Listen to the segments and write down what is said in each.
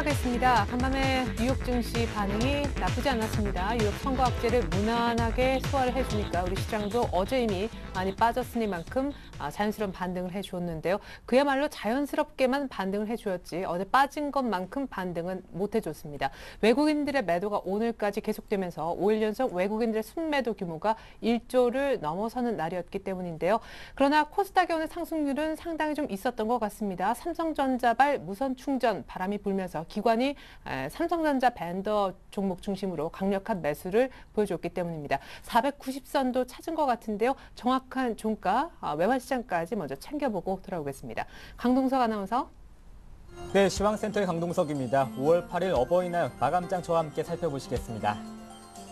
시작하겠습니다. 간밤에 뉴욕 증시 반응이 나쁘지 않았습니다. 뉴욕 선거 악재를 무난하게 소화를 해주니까 우리 시장도 어제 이미 많이 빠졌으니만큼 자연스러운 반등을 해주었는데요. 그야말로 자연스럽게만 반등을 해주었지 어제 빠진 것만큼 반등은 못 해줬습니다. 외국인들의 매도가 오늘까지 계속되면서 5일 연속 외국인들의 순매도 규모가 1조를 넘어서는 날이었기 때문인데요. 그러나 코스닥의 오늘 상승률은 상당히 좀 있었던 것 같습니다. 삼성전자발 무선 충전 바람이 불면서 기관이 삼성전자 밴더 종목 중심으로 강력한 매수를 보여줬기 때문입니다. 490선도 찾은 것 같은데요. 정확한 종가 외환시장까지 먼저 챙겨보고 돌아오겠습니다. 강동석 아나운서. 네, 시황센터의 강동석입니다. 5월 8일 어버이날 마감장 저와 함께 살펴보시겠습니다.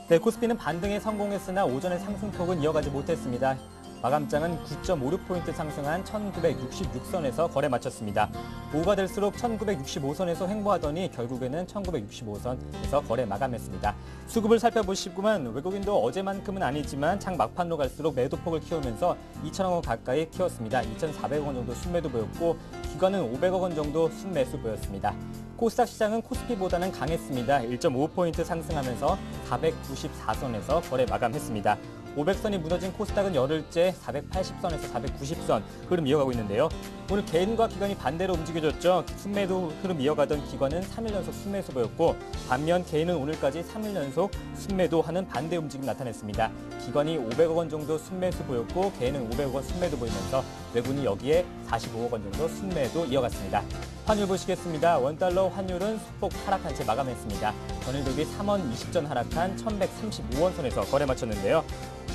네, 코스피는 반등에 성공했으나 오전의 상승폭은 이어가지 못했습니다. 마감장은 9.56포인트 상승한 1966선에서 거래 마쳤습니다. 오후가 될수록 1965선에서 횡보하더니 결국에는 1965선에서 거래 마감했습니다. 수급을 살펴보시구만 외국인도 어제만큼은 아니지만 장 막판로 갈수록 매도폭을 키우면서 2천억 원 가까이 키웠습니다. 2,400억 원 정도 순매도 보였고 기관은 500억 원 정도 순매수 보였습니다. 코스닥 시장은 코스피보다는 강했습니다. 1.5포인트 상승하면서 494선에서 거래 마감했습니다. 500선이 무너진 코스닥은 열흘째 480선에서 490선 흐름 이어가고 있는데요. 오늘 개인과 기관이 반대로 움직여졌죠. 순매도 흐름 이어가던 기관은 3일 연속 순매수 보였고 반면 개인은 오늘까지 3일 연속 순매도하는 반대 움직임 나타냈습니다. 기관이 500억 원 정도 순매수 보였고 개인은 500억 원 순매도 보이면서 외국인이 여기에 45억 원 정도 순매도 이어갔습니다. 환율 보시겠습니다. 원달러 환율은 소폭 하락한 채 마감했습니다. 전일 대비 3원 20전 하락한 1135원 선에서 거래 마쳤는데요.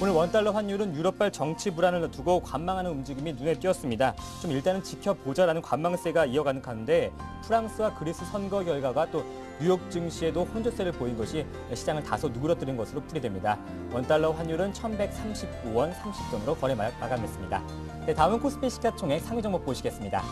오늘 원달러 환율은 유럽발 정치 불안을 두고 관망하는 움직임이 눈에 띄었습니다. 좀 일단은 지켜보자라는 관망세가 이어가는 가운데 프랑스와 그리스 선거 결과가 또 뉴욕 증시에도 혼조세를 보인 것이 시장을 다소 누그러뜨린 것으로 풀이됩니다. 원달러 환율은 1139원 30전으로 거래 마감했습니다. 네, 다음은 코스피 시가총액 상위 종목 보시겠습니다.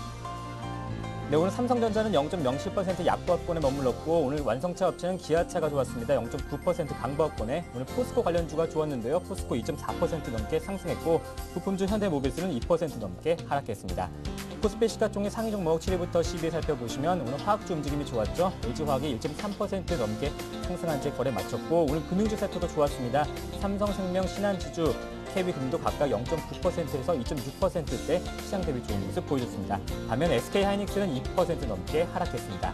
네, 오늘 삼성전자는 0.07% 약보합권에 머물렀고 오늘 완성차 업체는 기아차가 좋았습니다. 0.9% 강보합권에 오늘 포스코 관련주가 좋았는데요. 포스코 2.4% 넘게 상승했고 부품주 현대모비스는 2% 넘게 하락했습니다. 코스피 시가총액 상위 종목 7위부터 10위 살펴보시면 오늘 화학주 움직임이 좋았죠. LG화학이 1.3% 넘게 상승한 채 거래 마쳤고 오늘 금융주 섹터도 좋았습니다. 삼성생명, 신한지주, KB금도 각각 0.9%에서 2.6%대 시장 대비 좋은 모습 보여줬습니다. 반면 SK하이닉스는 2% 넘게 하락했습니다.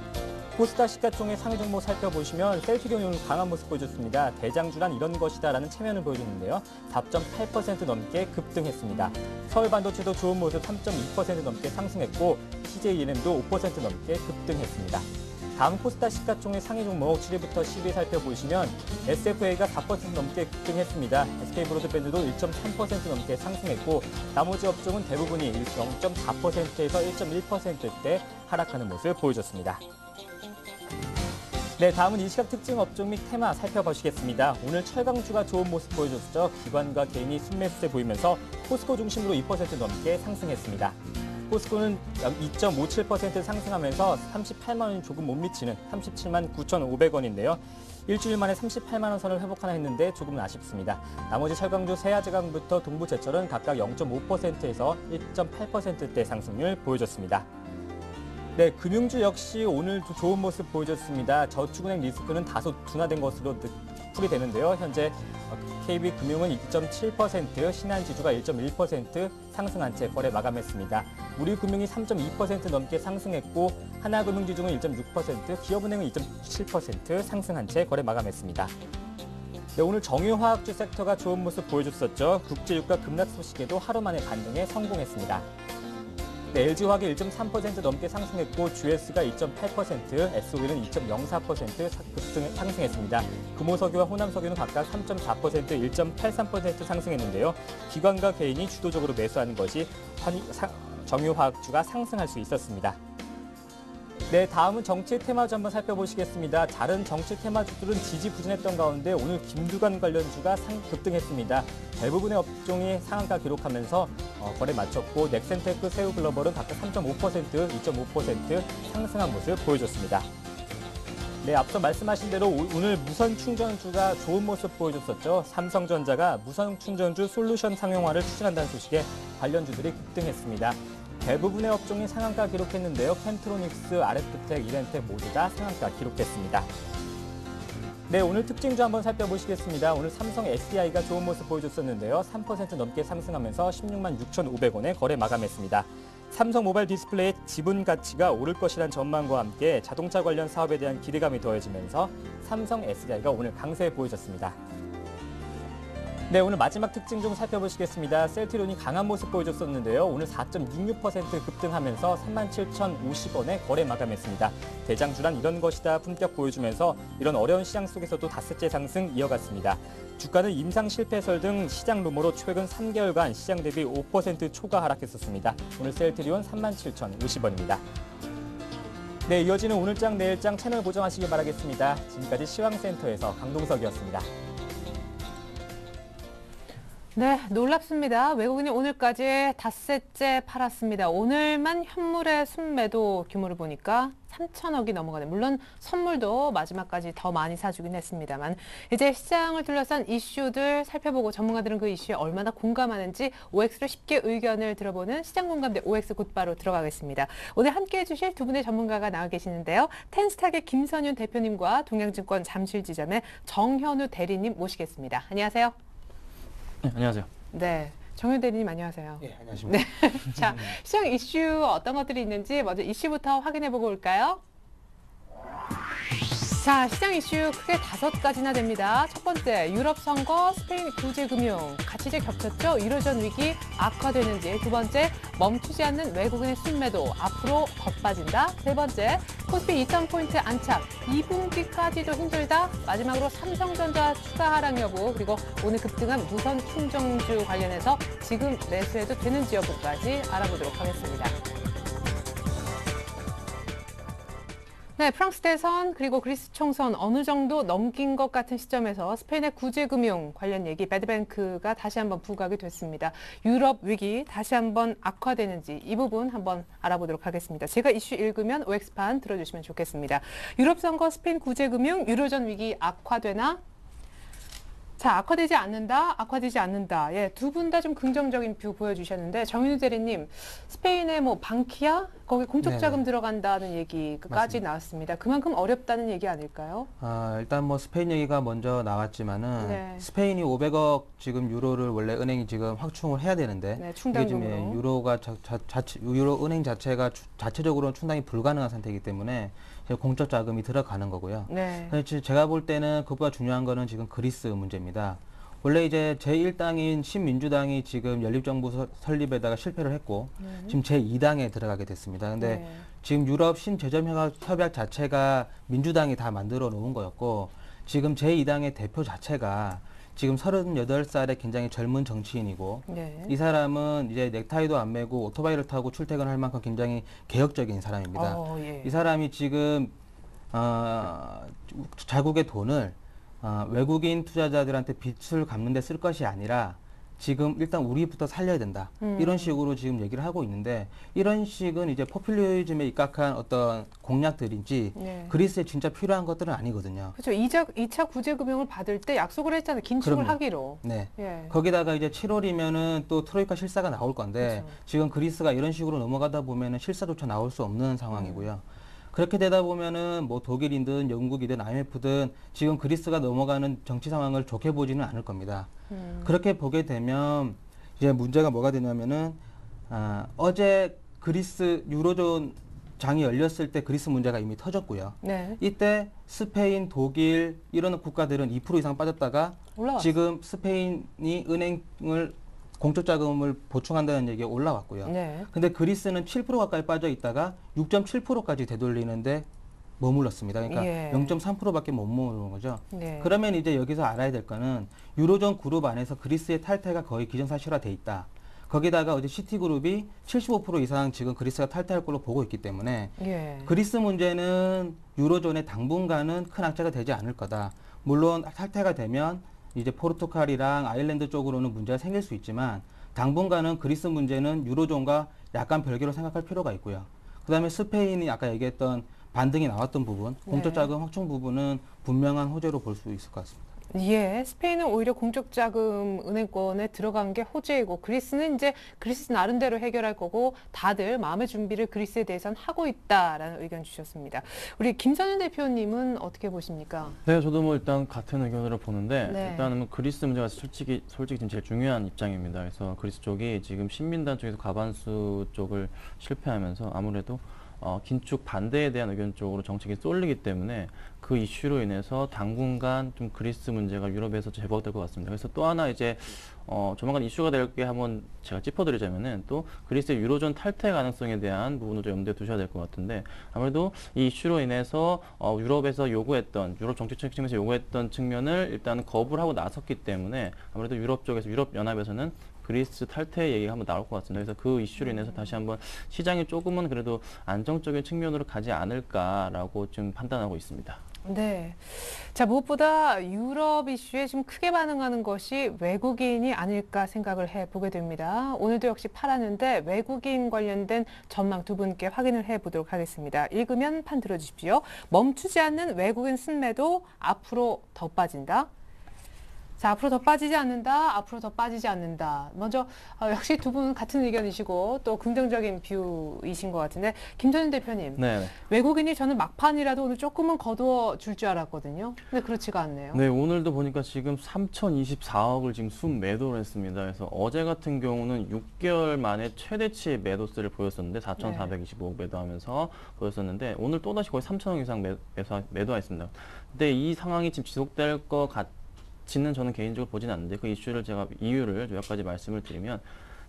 코스닥 시가총액 상위 종목 살펴보시면 셀트리온이 오늘 강한 모습 보여줬습니다. 대장주란 이런 것이다라는 체면을 보여줬는데요. 4.8% 넘게 급등했습니다. 서울반도체도 좋은 모습 3.2% 넘게 상승했고 CJENM도 5% 넘게 급등했습니다. 다음 코스닥 시가총액 상위 종목 7위부터 10위 살펴보시면 SFA가 4% 넘게 급등했습니다. SK브로드밴드도 1.3% 넘게 상승했고 나머지 업종은 대부분이 0.4%에서 1.1%대 하락하는 모습을 보여줬습니다. 네, 다음은 이 시각 특징 업종 및 테마 살펴보시겠습니다. 오늘 철강주가 좋은 모습 보여줬죠. 기관과 개인이 순매수세 보이면서 포스코 중심으로 2% 넘게 상승했습니다. 포스코는 2.57% 상승하면서 38만 원이 조금 못 미치는 37만 9,500원인데요. 일주일 만에 38만 원 선을 회복하나 했는데 조금은 아쉽습니다. 나머지 철강주 세아제강부터 동부제철은 각각 0.5%에서 1.8%대 상승률 보여줬습니다. 네, 금융주 역시 오늘도 좋은 모습 보여줬습니다. 저축은행 리스크는 다소 둔화된 것으로 풀이되는데요. 현재 KB금융은 2.7%, 신한지주가 1.1% 상승한 채 거래 마감했습니다. 우리금융이 3.2% 넘게 상승했고 하나금융지주는 1.6%, 기업은행은 2.7% 상승한 채 거래 마감했습니다. 네, 오늘 정유화학주 섹터가 좋은 모습 보여줬었죠. 국제유가 급락 소식에도 하루 만에 반등에 성공했습니다. 네, LG화학이 1.3% 넘게 상승했고 GS가 2.8%, SOE는 2.04% 급등 상승했습니다. 금호석유와 호남석유는 각각 3.4%, 1.83% 상승했는데요. 기관과 개인이 주도적으로 매수하는 것이 정유화학주가 상승할 수 있었습니다. 네, 다음은 정치 테마주 한번 살펴보시겠습니다. 다른 정치 테마주들은 지지부진했던 가운데 오늘 김두관 관련주가 급등했습니다. 대부분의 업종이 상한가 기록하면서 거래 마쳤고 넥센테크, 새우글로벌은 각각 3.5%, 2.5% 상승한 모습 보여줬습니다. 네, 앞서 말씀하신 대로 오늘 무선 충전주가 좋은 모습 보여줬었죠. 삼성전자가 무선 충전주 솔루션 상용화를 추진한다는 소식에 관련주들이 급등했습니다. 대부분의 업종이 상한가 기록했는데요. 캠트로닉스, RF텍, 이렌텍 모두 다 상한가 기록했습니다. 네, 오늘 특징주 한번 살펴보시겠습니다. 오늘 삼성 SDI가 좋은 모습 보여줬었는데요. 3% 넘게 상승하면서 16만 6,500원에 거래 마감했습니다. 삼성 모바일 디스플레이의 지분 가치가 오를 것이란 전망과 함께 자동차 관련 사업에 대한 기대감이 더해지면서 삼성 SDI가 오늘 강세 보여줬습니다. 네, 오늘 마지막 특징 좀 살펴보시겠습니다. 셀트리온이 강한 모습 보여줬었는데요. 오늘 4.66% 급등하면서 37,050원에 거래 마감했습니다. 대장주란 이런 것이다 품격 보여주면서 이런 어려운 시장 속에서도 닷새째 상승 이어갔습니다. 주가는 임상 실패설 등 시장 루머로 최근 3개월간 시장 대비 5% 초과 하락했었습니다. 오늘 셀트리온 37,050원입니다. 네, 이어지는 오늘장 내일장 채널 고정하시기 바라겠습니다. 지금까지 시황센터에서 강동석이었습니다. 네, 놀랍습니다. 외국인이 오늘까지 닷새째 팔았습니다. 오늘만 현물의 순매도 규모를 보니까 3천억이 넘어가네. 물론 선물도 마지막까지 더 많이 사주긴 했습니다만 이제 시장을 둘러싼 이슈들 살펴보고 전문가들은 그 이슈에 얼마나 공감하는지 OX로 쉽게 의견을 들어보는 시장 공감대 OX 곧바로 들어가겠습니다. 오늘 함께해 주실 두 분의 전문가가 나와 계시는데요. 텐스탁의 김선윤 대표님과 동양증권 잠실지점의 정현우 대리님 모시겠습니다. 안녕하세요. 네, 안녕하세요. 네, 정윤 대리님 안녕하세요. 예, 안녕하십니까. 네, 자, 시장 이슈 어떤 것들이 있는지 먼저 이슈부터 확인해보고 올까요? 자, 시장 이슈 크게 5가지나 됩니다. 첫 번째, 유럽 선거, 스페인 구제금융, 가치제 겹쳤죠? 유로존 위기 악화되는지. 두 번째, 멈추지 않는 외국인의 순매도 앞으로 더 빠진다. 세 번째, 코스피 2,000포인트 안착, 2분기까지도 힘들다. 마지막으로 삼성전자 추가 하락 여부, 그리고 오늘 급등한 무선 충전주 관련해서 지금 매수해도 되는지 여부까지 알아보도록 하겠습니다. 네, 프랑스 대선 그리고 그리스 총선 어느 정도 넘긴 것 같은 시점에서 스페인의 구제금융 관련 얘기 배드뱅크가 다시 한번 부각이 됐습니다. 유럽 위기 다시 한번 악화되는지 이 부분 한번 알아보도록 하겠습니다. 제가 이슈 읽으면 OX판 들어주시면 좋겠습니다. 유럽 선거, 스페인 구제금융, 유로존 위기 악화되나? 자, 악화되지 않는다, 악화되지 않는다. 예, 두 분 다 좀 긍정적인 뷰 보여주셨는데 정윤우 대리님, 스페인의 뭐 방키아 거기 공적자금 들어간다는 얘기까지 맞습니다. 나왔습니다. 그만큼 어렵다는 얘기 아닐까요? 일단 뭐 스페인 얘기가 먼저 나왔지만은 네. 스페인이 500억 지금 유로를 원래 은행이 지금 확충을 해야 되는데 네, 이게 충당금으로. 지금 유로가 유로 은행 자체가 자체적으로는 충당이 불가능한 상태이기 때문에 이제 공적 자금이 들어가는 거고요. 네. 제가 볼 때는 그보다 중요한 거는 지금 그리스 문제입니다. 원래 이제 제1당인 신민주당이 지금 연립정부 설립에다가 실패를 했고 지금 제2당에 들어가게 됐습니다. 근데 네. 지금 유럽 신재정협약 자체가 민주당이 다 만들어 놓은 거였고 지금 제2당의 대표 자체가 지금 38살의 굉장히 젊은 정치인이고 네. 이 사람은 이제 넥타이도 안 매고 오토바이를 타고 출퇴근할 만큼 굉장히 개혁적인 사람입니다. 예. 이 사람이 지금 자국의 돈을 외국인 투자자들한테 빚을 갚는 데 쓸 것이 아니라 지금 일단 우리부터 살려야 된다. 이런 식으로 지금 얘기를 하고 있는데 이런 식은 이제 포퓰리즘에 입각한 어떤 공약들인지 네. 그리스에 진짜 필요한 것들은 아니거든요. 그렇죠. 2차 구제금융을 받을 때 약속을 했잖아요. 긴축을 그럼요. 하기로. 네. 예. 거기다가 이제 7월이면은 또 트로이카 실사가 나올 건데 그렇죠. 지금 그리스가 이런 식으로 넘어가다 보면은 실사조차 나올 수 없는 상황이고요. 그렇게 되다 보면은 뭐 독일이든 영국이든 IMF든 지금 그리스가 넘어가는 정치 상황을 좋게 보지는 않을 겁니다. 그렇게 보게 되면 이제 문제가 뭐가 되냐면은 어제 그리스 유로존 장이 열렸을 때 그리스 문제가 이미 터졌고요. 네. 이때 스페인, 독일 이런 국가들은 2% 이상 빠졌다가 올라왔어요. 지금 스페인이 은행을 공적 자금을 보충한다는 얘기가 올라왔고요. 네. 근데 그리스는 7% 가까이 빠져 있다가 6.7%까지 되돌리는데 머물렀습니다. 그러니까 예. 0.3%밖에 못 머무르는 거죠. 네. 그러면 이제 여기서 알아야 될 거는 유로존 그룹 안에서 그리스의 탈퇴가 거의 기정사실화돼 있다. 거기다가 어제 시티그룹이 75% 이상 지금 그리스가 탈퇴할 걸로 보고 있기 때문에 예. 그리스 문제는 유로존의 당분간은 큰 악재가 되지 않을 거다. 물론 탈퇴가 되면 이제 포르투갈이랑 아일랜드 쪽으로는 문제가 생길 수 있지만 당분간은 그리스 문제는 유로존과 약간 별개로 생각할 필요가 있고요. 그다음에 스페인이 아까 얘기했던 반등이 나왔던 부분, 공적 자금 확충 부분은 분명한 호재로 볼 수 있을 것 같습니다. 예, 스페인은 오히려 공적 자금 은행권에 들어간 게 호재이고 그리스는 이제 그리스 나름대로 해결할 거고 다들 마음의 준비를 그리스에 대해서는 하고 있다라는 의견 주셨습니다. 우리 김선현 대표님은 어떻게 보십니까? 네, 저도 뭐 일단 같은 의견으로 보는데 네. 일단은 뭐 그리스 문제가 솔직히 지금 제일 중요한 입장입니다. 그래서 그리스 쪽이 지금 신민단 쪽에서 과반수 쪽을 실패하면서 아무래도 긴축 반대에 대한 의견 쪽으로 정책이 쏠리기 때문에 그 이슈로 인해서 당분간 좀 그리스 문제가 유럽에서 제보될 것 같습니다. 그래서 또 하나 이제 조만간 이슈가 될 게 한번 제가 짚어드리자면은 또 그리스의 유로존 탈퇴 가능성에 대한 부분을 좀 염두에 두셔야 될 것 같은데 아무래도 이 이슈로 인해서 유럽에서 요구했던 유럽 정책 측면에서 요구했던 측면을 일단 거부를 하고 나섰기 때문에 아무래도 유럽 쪽에서 유럽 연합에서는 그리스 탈퇴 얘기가 한번 나올 것 같습니다. 그래서 그 이슈로 인해서 다시 한번 시장이 조금은 그래도 안정적인 측면으로 가지 않을까라고 좀 판단하고 있습니다. 네. 자, 무엇보다 유럽 이슈에 좀 크게 반응하는 것이 외국인이 아닐까 생각을 해보게 됩니다. 오늘도 역시 팔았는데 외국인 관련된 전망 두 분께 확인을 해보도록 하겠습니다. 읽으면 판 들어주십시오. 멈추지 않는 외국인 순매도 앞으로 더 빠진다. 자, 앞으로 더 빠지지 않는다. 앞으로 더 빠지지 않는다. 먼저 역시 두 분 같은 의견이시고 또 긍정적인 뷰이신 것 같은데 김선현 대표님. 네. 외국인이 저는 막판이라도 오늘 조금은 거두어 줄 줄 알았거든요. 근데 그렇지가 않네요. 네, 오늘도 보니까 지금 3,024억을 지금 순매도를 했습니다. 그래서 어제 같은 경우는 6개월 만에 최대치의 매도세를 보였었는데 4,425억 매도하면서 보였었는데 오늘 또다시 거의 3,000억 이상 매도했습니다. 근데 이 상황이 지금 지속될 것 같지는 저는 개인적으로 보지는 않는데 그 이유를 몇 가지 말씀을 드리면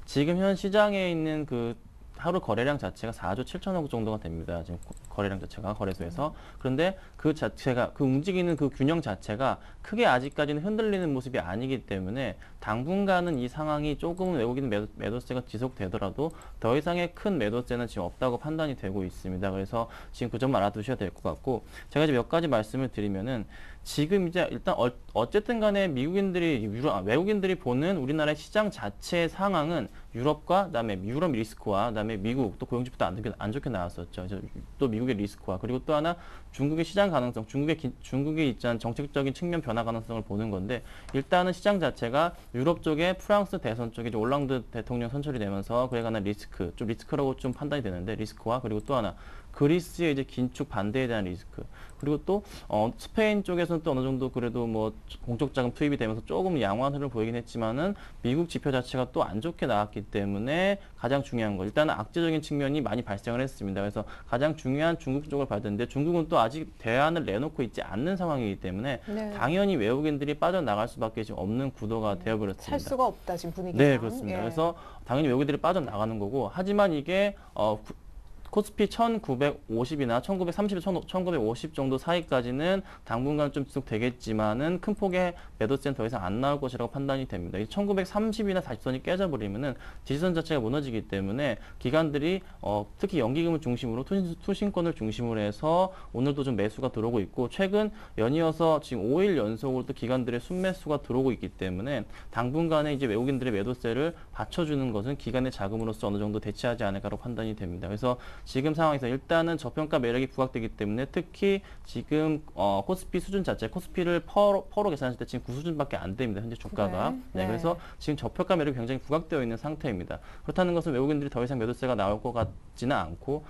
지금 현 시장에 있는 그 하루 거래량 자체가 4조 7천억 정도가 됩니다. 지금 거래량 자체가 거래소에서. 그런데 그 자체가 그 움직이는 그 균형 자체가 크게 아직까지는 흔들리는 모습이 아니기 때문에 당분간은 이 상황이 조금은 외국인 매도세가 지속되더라도 더 이상의 큰 매도세는 지금 없다고 판단이 되고 있습니다. 그래서 지금 그 점 알아두셔야 될 것 같고 제가 이제 몇 가지 말씀을 드리면은 지금 이제 일단 어쨌든 간에 외국인들이 보는 우리나라의 시장 자체의 상황은 유럽과 그다음에 유럽 리스크와 그다음에 미국 또 고용지표도 안 좋게 나왔었죠. 또 미국의 리스크와 그리고 또 하나 중국의 시장 가능성, 중국이 있잖아 정책적인 측면 변화 가능성을 보는 건데 일단은 시장 자체가 유럽 쪽에 프랑스 대선 쪽에 이제 올랑드 대통령 선출이 되면서 그에 관한 리스크라고 좀 판단이 되는데 리스크와 그리고 또 하나 그리스의 이제 긴축 반대에 대한 리스크 그리고 또 스페인 쪽에서는 또 어느 정도 그래도 뭐 공적 자금 투입이 되면서 조금 양호한 흐름을 보이긴 했지만은 미국 지표 자체가 또 안 좋게 나왔기 때문에 가장 중요한 거 일단은 악재적인 측면이 많이 발생을 했습니다. 그래서 가장 중요한 중국 쪽을 봐야 되는데 중국은 또 아직 대안을 내놓고 있지 않는 상황이기 때문에 네. 당연히 외국인들이 빠져나갈 수밖에 지금 없는 구도가 되어버렸습니다. 살 수가 없다 지금 분위기가. 네, 그렇습니다. 예. 그래서 당연히 외국인들이 빠져나가는 거고 하지만 이게 코스피 1950이나 1930, 1950 정도 사이까지는 당분간 좀 지속되겠지만은 큰 폭의 매도세는 더 이상 안 나올 것이라고 판단이 됩니다. 1930이나 40선이 깨져버리면은 지지선 자체가 무너지기 때문에 기관들이 특히 연기금을 중심으로 투신권을 중심으로 해서 오늘도 좀 매수가 들어오고 있고 최근 연이어서 지금 5일 연속으로 또 기관들의 순매수가 들어오고 있기 때문에 당분간에 이제 외국인들의 매도세를 받쳐주는 것은 기관의 자금으로서 어느 정도 대체하지 않을까라고 판단이 됩니다. 그래서 지금 상황에서 일단은 저평가 매력이 부각되기 때문에 특히 지금 코스피 수준 자체, 코스피를 퍼로 계산했을 때 지금 9수준밖에 안 됩니다. 현재 주가가. 네. 네, 그래서 지금 저평가 매력이 굉장히 부각되어 있는 상태입니다. 그렇다는 것은 외국인들이 더 이상 매도세가 나올 것 같지는 않고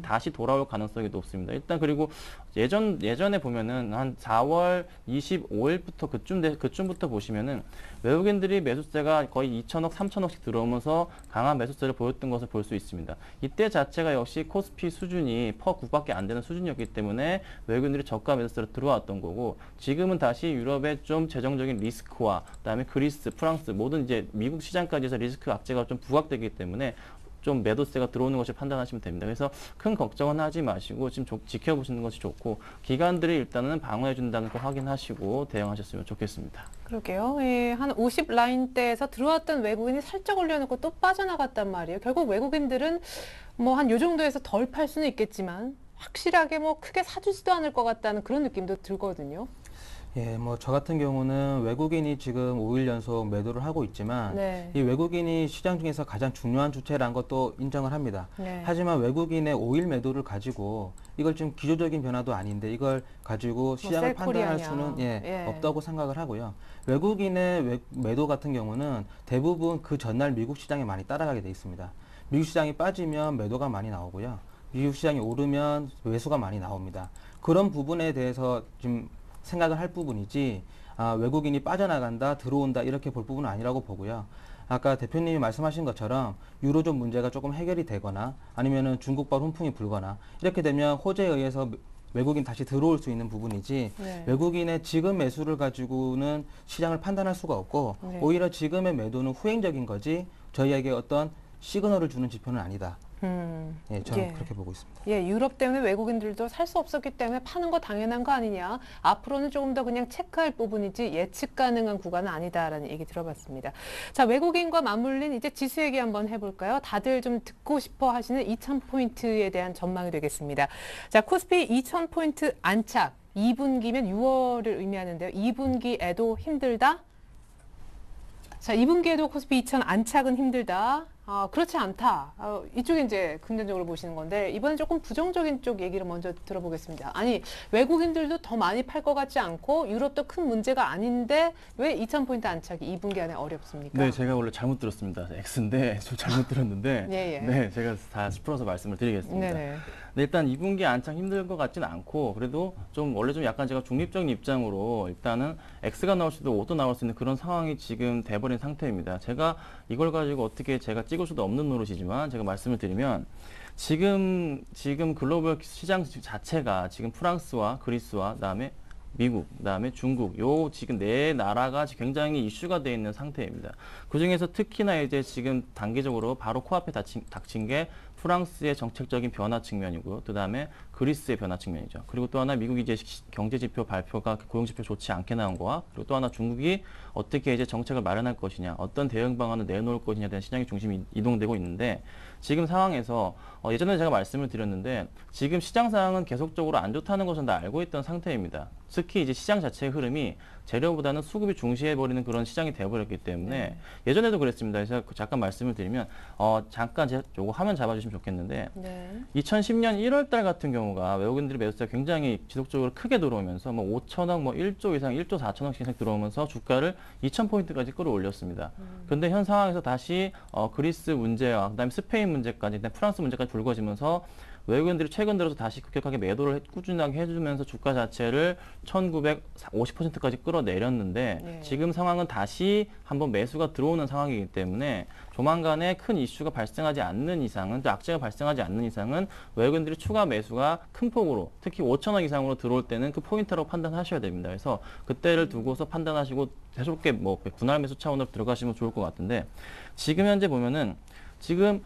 다시 돌아올 가능성이 높습니다. 일단 그리고 예전에 보면은 한 4월 25일부터 그쯤부터 보시면은 외국인들이 매수세가 거의 2천억, 3천억씩 들어오면서 강한 매수세를 보였던 것을 볼 수 있습니다. 이때 자체가 역시 코스피 수준이 퍼 9밖에 안 되는 수준이었기 때문에 외국인들이 저가 매수세로 들어왔던 거고 지금은 다시 유럽의 좀 재정적인 리스크와 그다음에 그리스, 프랑스 모든 이제 미국 시장까지 해서 리스크 악재가 좀 부각되기 때문에 좀 매도세가 들어오는 것을 판단하시면 됩니다. 그래서 큰 걱정은 하지 마시고 지금 지켜보시는 것이 좋고 기관들이 일단은 방어해 준다는 거 확인하시고 대응하셨으면 좋겠습니다. 그러게요. 예, 한 50 라인대에서 들어왔던 외국인이 살짝 올려놓고 또 빠져나갔단 말이에요. 결국 외국인들은 뭐 한 요 정도에서 덜 팔 수는 있겠지만 확실하게 뭐 크게 사주지도 않을 것 같다는 그런 느낌도 들거든요. 예, 뭐 저 같은 경우는 외국인이 지금 5일 연속 매도를 하고 있지만 네. 이 외국인이 시장 중에서 가장 중요한 주체라는 것도 인정을 합니다. 네. 하지만 외국인의 5일 매도를 가지고 이걸 좀 기조적인 변화도 아닌데 이걸 가지고 시장을 판단할 셀코리아냐. 수는 예. 없다고 생각을 하고요. 외국인의 매도 같은 경우는 대부분 그 전날 미국 시장에 많이 따라가게 돼 있습니다. 미국 시장이 빠지면 매도가 많이 나오고요. 미국 시장이 오르면 매수가 많이 나옵니다. 그런 부분에 대해서 좀 생각을 할 부분이지 외국인이 빠져나간다, 들어온다 이렇게 볼 부분은 아니라고 보고요. 아까 대표님이 말씀하신 것처럼 유로존 문제가 조금 해결이 되거나 아니면은 중국발 훈풍이 불거나 이렇게 되면 호재에 의해서 외국인 다시 들어올 수 있는 부분이지 네. 외국인의 지금 매수를 가지고는 시장을 판단할 수가 없고 네. 오히려 지금의 매도는 후행적인 거지 저희에게 어떤 시그널을 주는 지표는 아니다. 예, 저는 예. 그렇게 보고 있습니다. 예, 유럽 때문에 외국인들도 살 수 없었기 때문에 파는 거 당연한 거 아니냐. 앞으로는 조금 더 그냥 체크할 부분이지 예측 가능한 구간은 아니다라는 얘기 들어봤습니다. 자, 외국인과 맞물린 이제 지수 얘기 한번 해볼까요? 다들 좀 듣고 싶어 하시는 2000포인트에 대한 전망이 되겠습니다. 자, 코스피 2000포인트 안착. 2분기면 6월을 의미하는데요. 2분기에도 힘들다? 자, 2분기에도 코스피 2000 안착은 힘들다. 그렇지 않다. 이쪽에 이제 긍정적으로 보시는 건데 이번엔 조금 부정적인 쪽 얘기를 먼저 들어보겠습니다. 아니, 외국인들도 더 많이 팔 것 같지 않고 유럽도 큰 문제가 아닌데 왜 2000포인트 안착이 2분기 안에 어렵습니까? 네, 제가 원래 잘못 들었습니다. X인데 좀 잘못 들었는데 예, 예. 네, 제가 다 풀어서 말씀을 드리겠습니다. 네네. 네, 일단 2분기 안착 힘들 것 같지는 않고 그래도 좀 원래 좀 약간 제가 중립적인 입장으로 일단은 X가 나올 수도 O도 나올 수 있는 그런 상황이 지금 돼버린 상태입니다. 제가 이걸 가지고 어떻게 제가 찍을 수도 없는 노릇이지만 제가 말씀을 드리면 지금 글로벌 시장 자체가 지금 프랑스와 그리스와 그다음에 미국, 그다음에 중국, 요 지금 네 나라가 굉장히 이슈가 돼 있는 상태입니다. 그 중에서 특히나 이제 지금 단기적으로 바로 코앞에 닥친 게 프랑스의 정책적인 변화 측면이고요. 그다음에 그리스의 변화 측면이죠. 그리고 또 하나 미국이 이제 경제 지표 발표가 고용 지표 좋지 않게 나온 거와 그리고 또 하나 중국이 어떻게 이제 정책을 마련할 것이냐, 어떤 대응 방안을 내놓을 것이냐에 대한 시장의 중심이 이동되고 있는데 지금 상황에서 예전에 제가 말씀을 드렸는데 지금 시장 상황은 계속적으로 안 좋다는 것은 다 알고 있던 상태입니다. 특히 이제 시장 자체의 흐름이 재료보다는 수급이 중시해버리는 그런 시장이 되어버렸기 때문에 예전에도 그랬습니다. 그래서 잠깐 말씀을 드리면 잠깐 요거 화면 잡아주시면 좋겠는데 네. 2010년 1월 달 같은 경우가 외국인들의 매수세가 굉장히 지속적으로 크게 들어오면서 뭐 5천억, 뭐 1조 이상, 1조 4천억씩 이상 들어오면서 주가를 2,000포인트까지 끌어올렸습니다. 그런데 현 상황에서 다시 그리스 문제와 그다음에 스페인 문제까지, 프랑스 문제까지 불거지면서 외국인들이 최근 들어서 다시 급격하게 매도를 꾸준하게 해주면서 주가 자체를 1950%까지 끌어내렸는데 네. 지금 상황은 다시 한번 매수가 들어오는 상황이기 때문에 조만간에 큰 이슈가 발생하지 않는 이상은, 또 악재가 발생하지 않는 이상은 외국인들이 추가 매수가 큰 폭으로 특히 5천억 이상으로 들어올 때는 그 포인트라고 판단하셔야 됩니다. 그래서 그때를 두고서 판단하시고 계속게 뭐 분할 매수 차원으로 들어가시면 좋을 것 같은데 지금 현재 보면은 지금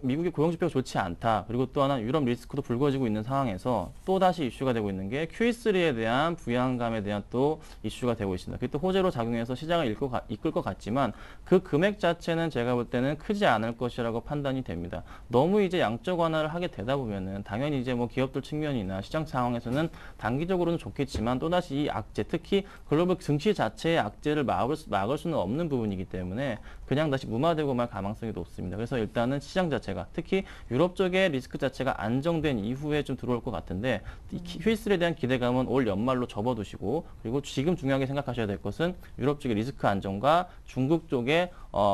미국의 고용 지표가 좋지 않다. 그리고 또 하나 유럽 리스크도 불거지고 있는 상황에서 또 다시 이슈가 되고 있는 게 QE3에 대한 부양감에 대한 또 이슈가 되고 있습니다. 그게 또 호재로 작용해서 시장을 이끌 것 같지만 그 금액 자체는 제가 볼 때는 크지 않을 것이라고 판단이 됩니다. 너무 이제 양적 완화를 하게 되다 보면은 당연히 이제 뭐 기업들 측면이나 시장 상황에서는 단기적으로는 좋겠지만 또 다시 이 악재, 특히 글로벌 증시 자체의 악재를 막을 수는 없는 부분이기 때문에 그냥 다시 무마되고 말 가망성이 높습니다. 그래서 일단은 시장 자체가 특히 유럽 쪽의 리스크 자체가 안정된 이후에 좀 들어올 것 같은데 QE3에 대한 기대감은 올 연말로 접어두시고 그리고 지금 중요하게 생각하셔야 될 것은 유럽 쪽의 리스크 안정과 중국 쪽의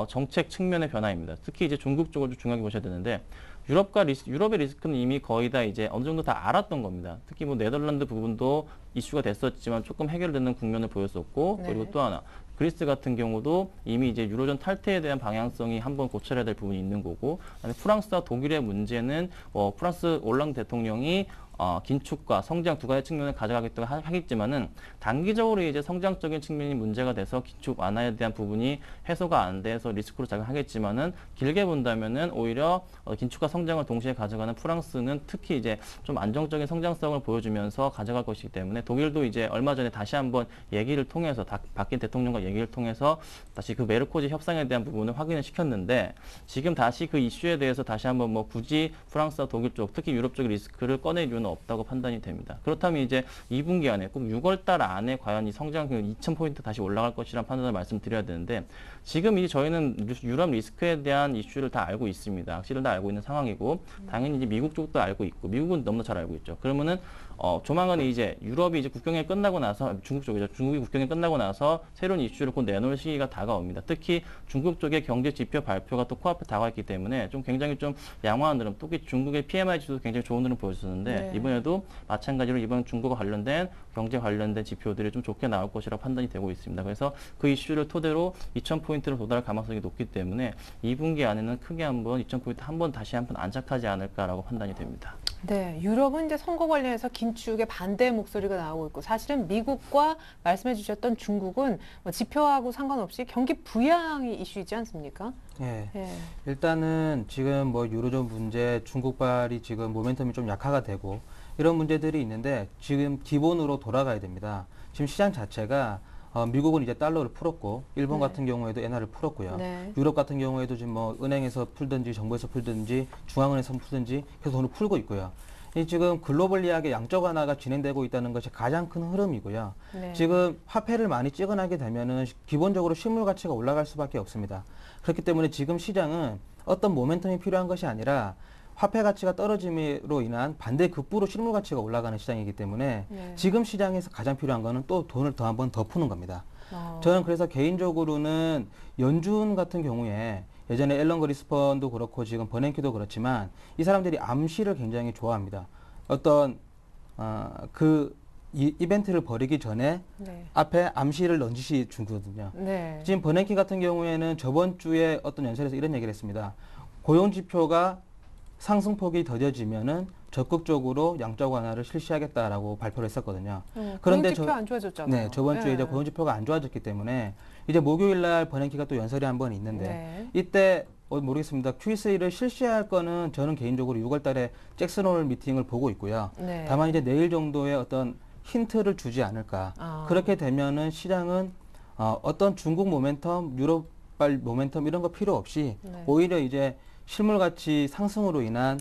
정책 측면의 변화입니다. 특히 이제 중국 쪽을 좀 중요하게 보셔야 되는데 유럽의 리스크는 이미 거의 다 이제 어느 정도 다 알았던 겁니다. 특히 뭐 네덜란드 부분도 이슈가 됐었지만 조금 해결되는 국면을 보였었고 네. 그리고 또 하나 그리스 같은 경우도 이미 이제 유로존 탈퇴에 대한 방향성이 한번 고쳐야 될 부분이 있는 거고, 그다음에 프랑스와 독일의 문제는 프랑스 올랑드 대통령이 긴축과 성장 두 가지 측면을 가져가겠다고 하겠지만은 단기적으로 이제 성장적인 측면이 문제가 돼서 긴축 완화에 대한 부분이 해소가 안 돼서 리스크로 작용하겠지만은 길게 본다면은 오히려 긴축과 성장을 동시에 가져가는 프랑스는 특히 이제 좀 안정적인 성장성을 보여주면서 가져갈 것이기 때문에 독일도 이제 얼마 전에 다시 한번 얘기를 통해서 바뀐 대통령과 얘기를 통해서 다시 그 메르코지 협상에 대한 부분을 확인을 시켰는데 지금 다시 그 이슈에 대해서 다시 한번 뭐 굳이 프랑스와 독일 쪽 특히 유럽 쪽 리스크를 꺼낼 이유는 수는 없다고 판단이 됩니다. 그렇다면 이제 2분기 안에 꼭 6월 달 안에 과연 이 성장률 2,000포인트 다시 올라갈 것이라는 판단을 말씀드려야 되는데 지금 이제 저희는 유럽 리스크에 대한 이슈를 다 알고 있습니다. 확실히 다 알고 있는 상황이고 당연히 이제 미국 쪽도 알고 있고 미국은 너무나 잘 알고 있죠. 그러면은 조만간 이제 유럽이 이제 국경이 끝나고 나서 중국 쪽이죠. 중국이 국경이 끝나고 나서 새로운 이슈를 곧 내놓을 시기가 다가옵니다. 특히 중국 쪽의 경제 지표 발표가 또 코앞에 다가왔기 때문에 좀 굉장히 좀 양호한 흐름, 특히 중국의 PMI 지수도 굉장히 좋은 흐름 보여줬었는데 네. 이번에도 마찬가지로 이번 중국과 관련된 경제 관련된 지표들이 좀 좋게 나올 것이라고 판단이 되고 있습니다. 그래서 그 이슈를 토대로 2,000포인트를 도달할 가능성이 높기 때문에 2분기 안에는 크게 한번 2,000포인트 다시 한번 안착하지 않을까라고 판단이 됩니다. 네, 유럽은 이제 선거 관련해서 긴축에 반대 목소리가 나오고 있고 사실은 미국과 말씀해 주셨던 중국은 뭐 지표하고 상관없이 경기 부양이 이슈이지 않습니까? 예. 예. 일단은 지금 뭐 유로존 문제, 중국발이 지금 모멘텀이 좀 약화가 되고 이런 문제들이 있는데 지금 기본으로 돌아가야 됩니다. 지금 시장 자체가 미국은 이제 달러를 풀었고 일본 네. 같은 경우에도 엔화를 풀었고요. 네. 유럽 같은 경우에도 지금 뭐 은행에서 풀든지 정부에서 풀든지 중앙은행에서 풀든지 계속 돈을 풀고 있고요. 이 지금 글로벌리하게 양적 완화가 진행되고 있다는 것이 가장 큰 흐름이고요. 네. 지금 화폐를 많이 찍어나게 되면은 기본적으로 실물 가치가 올라갈 수밖에 없습니다. 그렇기 때문에 지금 시장은 어떤 모멘텀이 필요한 것이 아니라 화폐 가치가 떨어짐으로 인한 반대 급부로 실물 가치가 올라가는 시장이기 때문에 네. 지금 시장에서 가장 필요한 거는 또 돈을 더 한 번 더 푸는 겁니다. 어. 저는 그래서 개인적으로는 연준 같은 경우에 예전에 앨런 그리스펀도 그렇고 지금 버냉키도 그렇지만 이 사람들이 암시를 굉장히 좋아합니다. 어떤 이벤트를 벌이기 전에 네. 앞에 암시를 넌지시 주거든요. 네. 지금 버냉키 같은 경우에는 저번 주에 어떤 연설에서 이런 얘기를 했습니다. 고용 지표가 상승폭이 더뎌지면은 적극적으로 양적 완화를 실시하겠다라고 발표를 했었거든요. 그런데 지표 안 좋아졌잖아요. 네, 저번 주에 이제 고용 지표가 안 좋아졌기 때문에 이제 목요일 날 버냉키가 또 연설이 한 번 있는데 네. 이때 모르겠습니다. QE3를 실시할 거는 저는 개인적으로 6월 달에 잭슨홀 미팅을 보고 있고요. 네. 다만 이제 내일 정도의 어떤 힌트를 주지 않을까. 아. 그렇게 되면은 시장은 어떤 중국 모멘텀, 유럽발 모멘텀 이런 거 필요 없이 네. 오히려 이제 실물 가치 상승으로 인한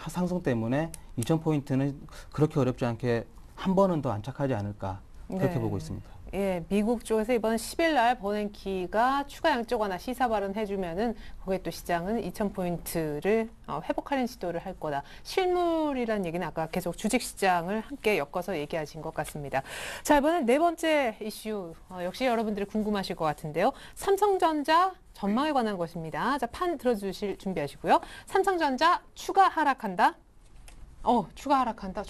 상승 때문에 2,000포인트는 그렇게 어렵지 않게 한 번은 더 안착하지 않을까 그렇게 네. 보고 있습니다. 예, 미국 쪽에서 이번 10일 날 버냉키가 추가 양적 완화 시사 발언해주면은 거기에 또 시장은 2,000포인트를 회복하는 시도를 할 거다. 실물이라는 얘기는 아까 계속 주식시장을 함께 엮어서 얘기하신 것 같습니다. 자, 이번엔 네 번째 이슈 역시 여러분들이 궁금하실 것 같은데요. 삼성전자 전망에 관한 것입니다. 자, 판 들어주실 준비하시고요. 삼성전자 추가 하락한다. 추가 하락한다.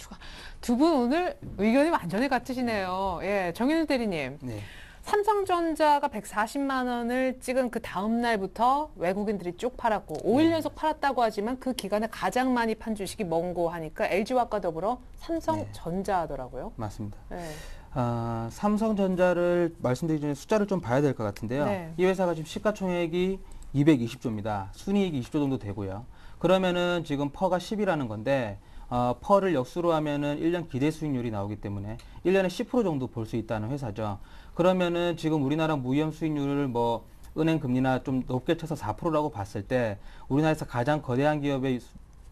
두 분 오늘 의견이 완전히 같으시네요. 예, 정현우 대리님. 네. 삼성전자가 140만 원을 찍은 그 다음 날부터 외국인들이 쭉 팔았고 5일 연속 팔았다고 하지만 그 기간에 가장 많이 판 주식이 뭔고 하니까 LG화학과 더불어 삼성전자더라고요. 맞습니다. 네. 삼성전자를 말씀드리기 전에 숫자를 좀 봐야 될 것 같은데요. 네. 이 회사가 지금 시가총액이 220조입니다. 순이익이 20조 정도 되고요. 그러면은 지금 퍼가 10이라는 건데 퍼를 역수로 하면은 1년 기대 수익률이 나오기 때문에 1년에 10% 정도 볼 수 있다는 회사죠. 그러면은 지금 우리나라 무위험 수익률을 뭐 은행 금리나 좀 높게 쳐서 4%라고 봤을 때 우리나라에서 가장 거대한 기업의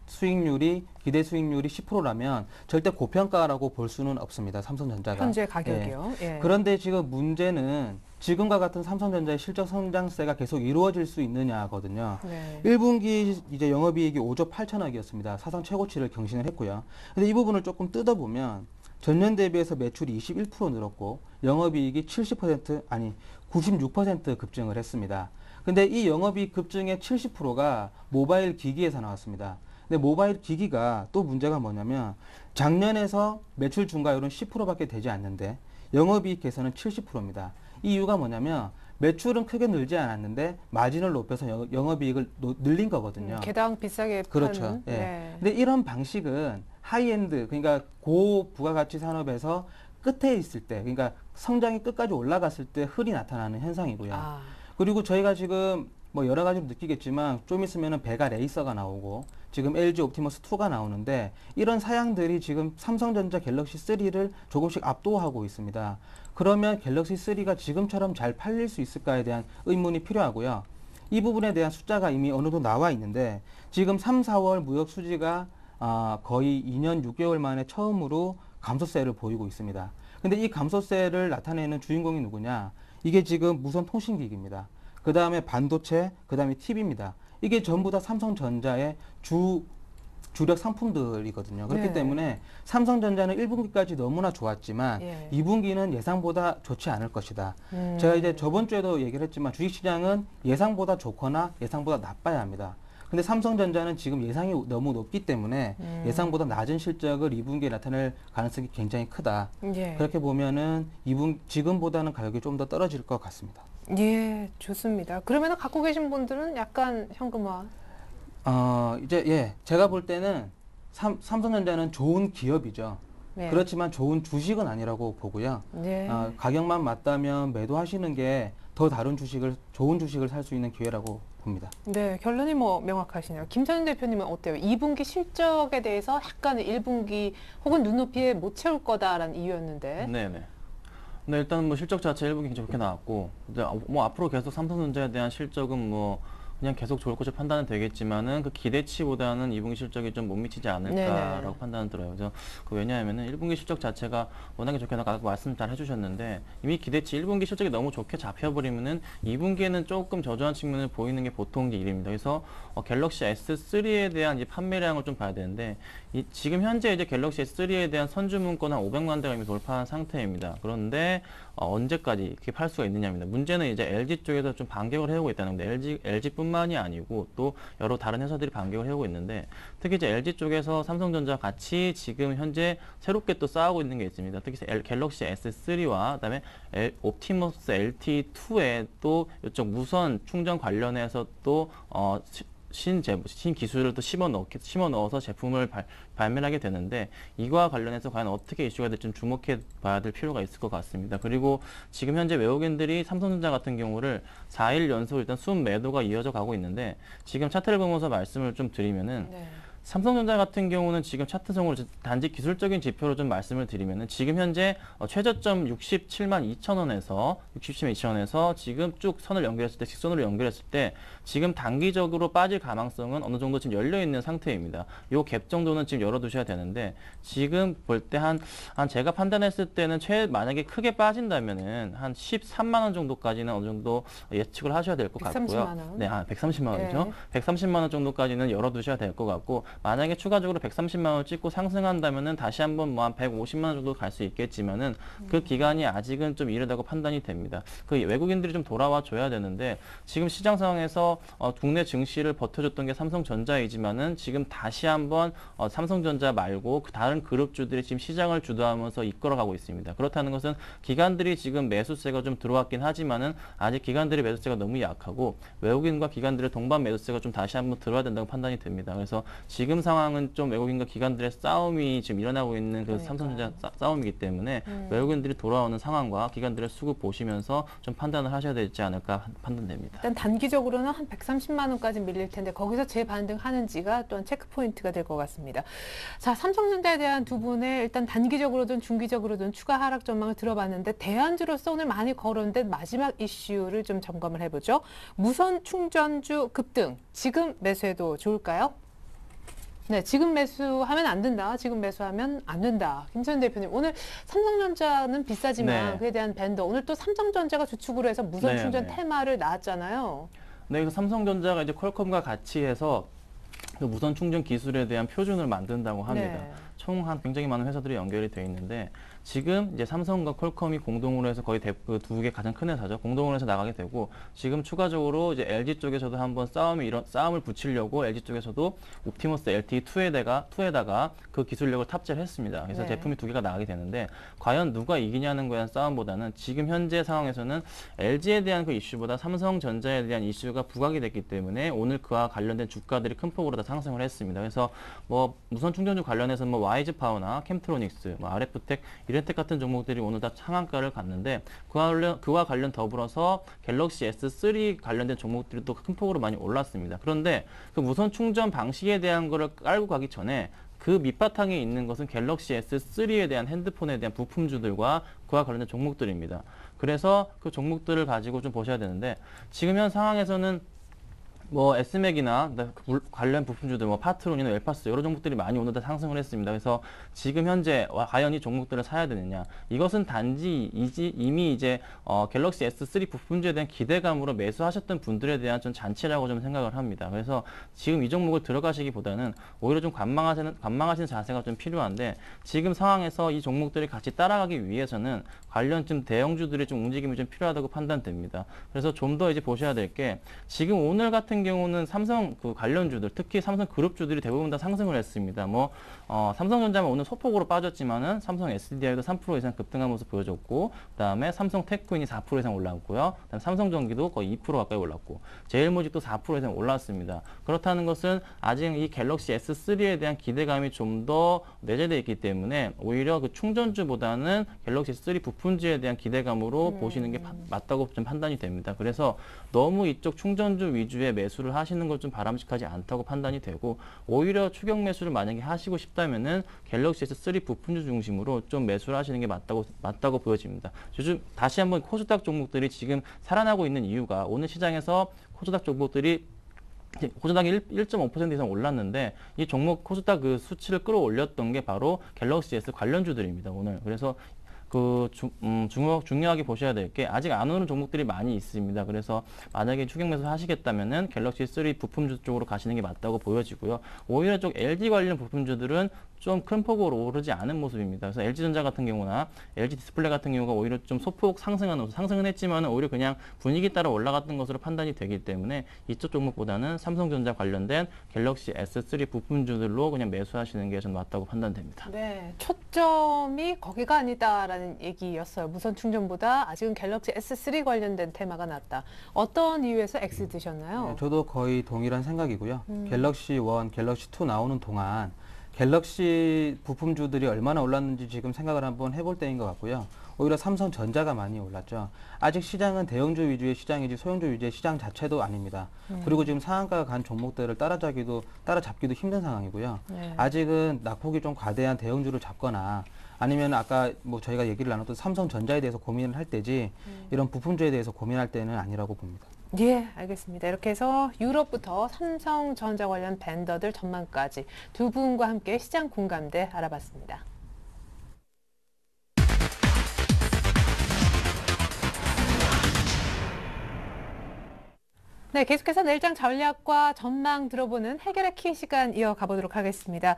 수익률이 기대 수익률이 10%라면 절대 고평가라고 볼 수는 없습니다. 삼성전자가. 현재 가격이요. 예. 그런데 지금 문제는 지금과 같은 삼성전자의 실적 성장세가 계속 이루어질 수 있느냐거든요. 네. 1분기 이제 영업이익이 5조 8천억이었습니다. 사상 최고치를 경신을 했고요. 근데 이 부분을 조금 뜯어보면 전년 대비해서 매출이 21% 늘었고 영업이익이 96% 급증을 했습니다. 근데 이 영업이익 급증의 70%가 모바일 기기에서 나왔습니다. 근데 모바일 기기가 또 문제가 뭐냐면 작년에서 매출 증가율은 10%밖에 되지 않는데 영업이익 개선은 70%입니다. 이 이유가 뭐냐면 매출은 크게 늘지 않았는데 마진을 높여서 영업이익을 늘린 거거든요. 개당 비싸게 그렇죠. 파는. 예. 네. 근데 이런 방식은 하이엔드, 그러니까 고부가가치 산업에서 끝에 있을 때, 그러니까 성장이 끝까지 올라갔을 때 흔히 나타나는 현상이고요. 아, 그리고 저희가 지금 뭐 여러 가지로 느끼겠지만 좀 있으면은 베가 레이서가 나오고 지금 LG 옵티머스 2가 나오는데 이런 사양들이 지금 삼성전자 갤럭시 3를 조금씩 압도하고 있습니다. 그러면 갤럭시 3가 지금처럼 잘 팔릴 수 있을까에 대한 의문이 필요하고요. 이 부분에 대한 숫자가 이미 어느 정도 나와 있는데 지금 3, 4월 무역 수지가 거의 2년 6개월 만에 처음으로 감소세를 보이고 있습니다. 근데 이 감소세를 나타내는 주인공이 누구냐? 이게 지금 무선 통신기기입니다. 그 다음에 반도체, 그 다음에 TV입니다. 이게 전부 다 삼성전자의 주력 상품들이거든요. 그렇기 네. 때문에 삼성전자는 1분기까지 너무나 좋았지만 예. 2분기는 예상보다 좋지 않을 것이다. 제가 이제 저번 주에도 얘기를 했지만 주식시장은 예상보다 좋거나 예상보다 나빠야 합니다. 근데 삼성전자는 지금 예상이 너무 높기 때문에 예상보다 낮은 실적을 2분기에 나타낼 가능성이 굉장히 크다. 예. 그렇게 보면은 지금보다는 가격이 좀 더 떨어질 것 같습니다. 예, 좋습니다. 그러면 갖고 계신 분들은 약간 현금화. 제가 볼 때는 삼성전자는 좋은 기업이죠. 네. 그렇지만 좋은 주식은 아니라고 보고요. 네. 가격만 맞다면 매도하시는 게 더 좋은 주식을 살 수 있는 기회라고 봅니다. 네, 결론이 뭐 명확하시네요. 김찬훈 대표님은 어때요? 2분기 실적에 대해서 약간은 1분기 혹은 눈높이에 못 채울 거다라는 이유였는데. 네네. 근데 일단 뭐 실적 자체 1분기 굉장히 좋게 나왔고, 이제 뭐 앞으로 계속 삼성전자에 대한 실적은 뭐 그냥 계속 좋을 것으로 판단은 되겠지만은 그 기대치보다는 2분기 실적이 좀 못 미치지 않을까라고 네네. 판단은 들어요. 그래서 왜냐하면은 1분기 실적 자체가 워낙에 좋게 나가고 말씀 잘 해주셨는데 이미 기대치 1분기 실적이 너무 좋게 잡혀버리면은 2분기에는 조금 저조한 측면을 보이는 게 보통 일입니다. 그래서 갤럭시 S3에 대한 이제 판매량을 좀 봐야 되는데 지금 현재 이제 갤럭시 S3에 대한 선주 문건 한 500만 대가 이미 돌파한 상태입니다. 그런데 언제까지 이렇게 팔 수가 있느냐입니다. 문제는 이제 LG 쪽에서 좀 반격을 해오고 있다는 건데 LG뿐만이 아니고 또 여러 다른 회사들이 반격을 해오고 있는데 특히 이제 LG 쪽에서 삼성전자 같이 지금 현재 새롭게 또 싸우고 있는 게 있습니다. 특히 갤럭시 S3와 그다음에 옵티머스 LT2에 또 이쪽 무선 충전 관련해서 또 신 기술을 또 심어 넣어서 제품을 발매를 하게 되는데 이거와 관련해서 과연 어떻게 이슈가 될지 좀 주목해 봐야 될 필요가 있을 것 같습니다. 그리고 지금 현재 외국인들이 삼성전자 같은 경우를 4일 연속 일단 순매도가 이어져 가고 있는데 지금 차트를 보면서 말씀을 좀 드리면은 네. 삼성전자 같은 경우는 지금 차트성으로 단지 기술적인 지표로 좀 말씀을 드리면은 지금 현재 최저점 67만 2천 원에서 67만 2천 원에서 지금 쭉 선을 연결했을 때 직선으로 연결했을 때 지금 단기적으로 빠질 가능성은 어느 정도 지금 열려 있는 상태입니다. 요 갭 정도는 지금 열어두셔야 되는데 지금 볼 때 한 제가 판단했을 때는 만약에 크게 빠진다면은 한 13만 원 정도까지는 어느 정도 예측을 하셔야 될 것 130만 같고요. 원. 네, 130만 원이죠. 네. 130만 원 정도까지는 열어두셔야 될 것 같고 만약에 추가적으로 130만 원을 찍고 상승한다면은 다시 한번 뭐 한 150만 원 정도 갈 수 있겠지만은 그 기간이 아직은 좀 이르다고 판단이 됩니다. 그 외국인들이 좀 돌아와 줘야 되는데 지금 시장 상황에서 국내 증시를 버텨줬던 게 삼성전자이지만은 지금 다시 한번 삼성전자 말고 그 다른 그룹주들이 지금 시장을 주도하면서 이끌어가고 있습니다. 그렇다는 것은 기관들이 지금 매수세가 좀 들어왔긴 하지만은 아직 기관들의 매수세가 너무 약하고 외국인과 기관들의 동반 매수세가 좀 다시 한번 들어야 된다고 판단이 됩니다. 그래서 지금 상황은 좀 외국인과 기관들의 싸움이 지금 일어나고 있는 그 삼성전자 싸움이기 때문에 외국인들이 돌아오는 상황과 기관들의 수급 보시면서 좀 판단을 하셔야 되지 않을까 판단됩니다. 일단 단기적으로는 한 130만 원까지 밀릴 텐데 거기서 재반등하는지가 또한 체크 포인트가 될 것 같습니다. 자, 삼성전자에 대한 두 분의 일단 단기적으로든 중기적으로든 추가 하락 전망을 들어봤는데 대안주로서 오늘 많이 거론된 마지막 이슈를 좀 점검을 해보죠. 무선 충전주 급등, 지금 매수해도 좋을까요? 네, 지금 매수하면 안 된다. 지금 매수하면 안 된다. 김찬훈 대표님, 오늘 삼성전자는 비싸지만 네. 그에 대한 밴더. 오늘 또 삼성전자가 주축으로 해서 무선 네, 충전 네. 테마를 나왔잖아요. 네, 그래서 삼성전자가 이제 퀄컴과 같이 해서 그 무선 충전 기술에 대한 표준을 만든다고 합니다. 네. 총 한 굉장히 많은 회사들이 연결이 되어 있는데 지금 이제 삼성과 퀄컴이 공동으로 해서 거의 그 두 개 가장 큰 회사죠. 공동으로 해서 나가게 되고 지금 추가적으로 이제 LG 쪽에서도 한번 싸움을 붙이려고 LG 쪽에서도 옵티머스 LT2에다가 그 기술력을 탑재를 했습니다. 그래서 네. 제품이 두 개가 나가게 되는데 과연 누가 이기냐는 거에 대한 싸움보다는 지금 현재 상황에서는 LG에 대한 그 이슈보다 삼성전자에 대한 이슈가 부각이 됐기 때문에 오늘 그와 관련된 주가들이 큰 폭으로 다 상승을 했습니다. 그래서 뭐 무선 충전주 관련해서 뭐 와이즈 파워나 캠트로닉스, 뭐 RF텍, 이렌텍 같은 종목들이 오늘 다 상한가를 갔는데 그와 관련 더불어서 갤럭시 S3 관련된 종목들이 또 큰 폭으로 많이 올랐습니다. 그런데 그 무선 충전 방식에 대한 거를 깔고 가기 전에 그 밑바탕에 있는 것은 갤럭시 S3에 대한 핸드폰에 대한 부품주들과 그와 관련된 종목들입니다. 그래서 그 종목들을 가지고 좀 보셔야 되는데 지금 현 상황에서는 뭐 S맥이나 관련 부품주들, 뭐 파트론이나 웰파스 여러 종목들이 많이 오늘 다 상승을 했습니다. 그래서 지금 현재 과연 이 종목들을 사야 되느냐? 이것은 단지 이미 이제 갤럭시 S3 부품주에 대한 기대감으로 매수하셨던 분들에 대한 좀 잔치라고 좀 생각을 합니다. 그래서 지금 이 종목을 들어가시기보다는 오히려 좀 관망하시는 자세가 좀 필요한데, 지금 상황에서 이 종목들이 같이 따라가기 위해서는 관련 좀 대형주들의 좀 움직임이 좀 필요하다고 판단됩니다. 그래서 좀 더 이제 보셔야 될 게, 지금 오늘 같은 경우는 삼성 그 관련주들, 특히 삼성 그룹주들이 대부분 다 상승을 했습니다. 뭐 삼성전자는 오늘 소폭으로 빠졌지만은 삼성 SDI도 3% 이상 급등한 모습 보여줬고, 그다음에 삼성 테크인이 4% 이상 올랐고요. 그다음에 삼성전기도 거의 2% 가까이 올랐고, 제일모직도 4% 이상 올랐습니다. 그렇다는 것은 아직 이 갤럭시 S3에 대한 기대감이 좀 더 내재되어 있기 때문에 오히려 그 충전주보다는 갤럭시 S3 부품주에 대한 기대감으로 보시는 게 맞다고 좀 판단이 됩니다. 그래서 너무 이쪽 충전주 위주의 매수를 하시는 것 좀 바람직하지 않다고 판단이 되고, 오히려 추격 매수를 만약에 하시고 싶다면은 갤럭시 S3 부품주 중심으로 좀 매수를 하시는 게 맞다고 보여집니다. 요즘 다시 한번 코스닥 종목들이 지금 살아나고 있는 이유가, 오늘 시장에서 코스닥 종목들이 코스닥이 1.5% 이상 올랐는데, 이 종목 코스닥 그 수치를 끌어올렸던 게 바로 갤럭시 S 관련주들입니다, 오늘. 그래서 중요하게 보셔야 될 게, 아직 안 오는 종목들이 많이 있습니다. 그래서 만약에 추격 매수 하시겠다면은 갤럭시 3 부품주 쪽으로 가시는 게 맞다고 보여지고요. 오히려 쪽 LG 관련 부품주들은 좀 큰 폭으로 오르지 않은 모습입니다. 그래서 LG전자 같은 경우나 LG 디스플레이 같은 경우가 오히려 좀 소폭 상승하는 모습, 상승은 했지만 오히려 그냥 분위기 따라 올라갔던 것으로 판단이 되기 때문에 이쪽 종목보다는 삼성전자 관련된 갤럭시 S3 부품주들로 그냥 매수하시는 게 좀 맞다고 판단됩니다. 네, 초점이 거기가 아니다라는 얘기였어요. 무선 충전보다 아직은 갤럭시 S3 관련된 테마가 낫다. 어떤 이유에서 X 드셨나요? 네, 저도 거의 동일한 생각이고요. 갤럭시 1, 갤럭시 2 나오는 동안 갤럭시 부품주들이 얼마나 올랐는지 지금 생각을 한번 해볼 때인 것 같고요. 오히려 삼성전자가 많이 올랐죠. 아직 시장은 대형주 위주의 시장이지 소형주 위주의 시장 자체도 아닙니다. 그리고 지금 상한가가 간 종목들을 따라잡기도 힘든 상황이고요. 네. 아직은 낙폭이 좀 과대한 대형주를 잡거나, 아니면 아까 뭐 저희가 얘기를 나눴던 삼성전자에 대해서 고민을 할 때지 이런 부품주에 대해서 고민할 때는 아니라고 봅니다. 예, 알겠습니다. 이렇게 해서 유럽부터 삼성전자 관련 벤더들 전망까지 두 분과 함께 시장 공감대 알아봤습니다. 네, 계속해서 내일장 전략과 전망 들어보는 해결의 키 시간 이어가 보도록 하겠습니다.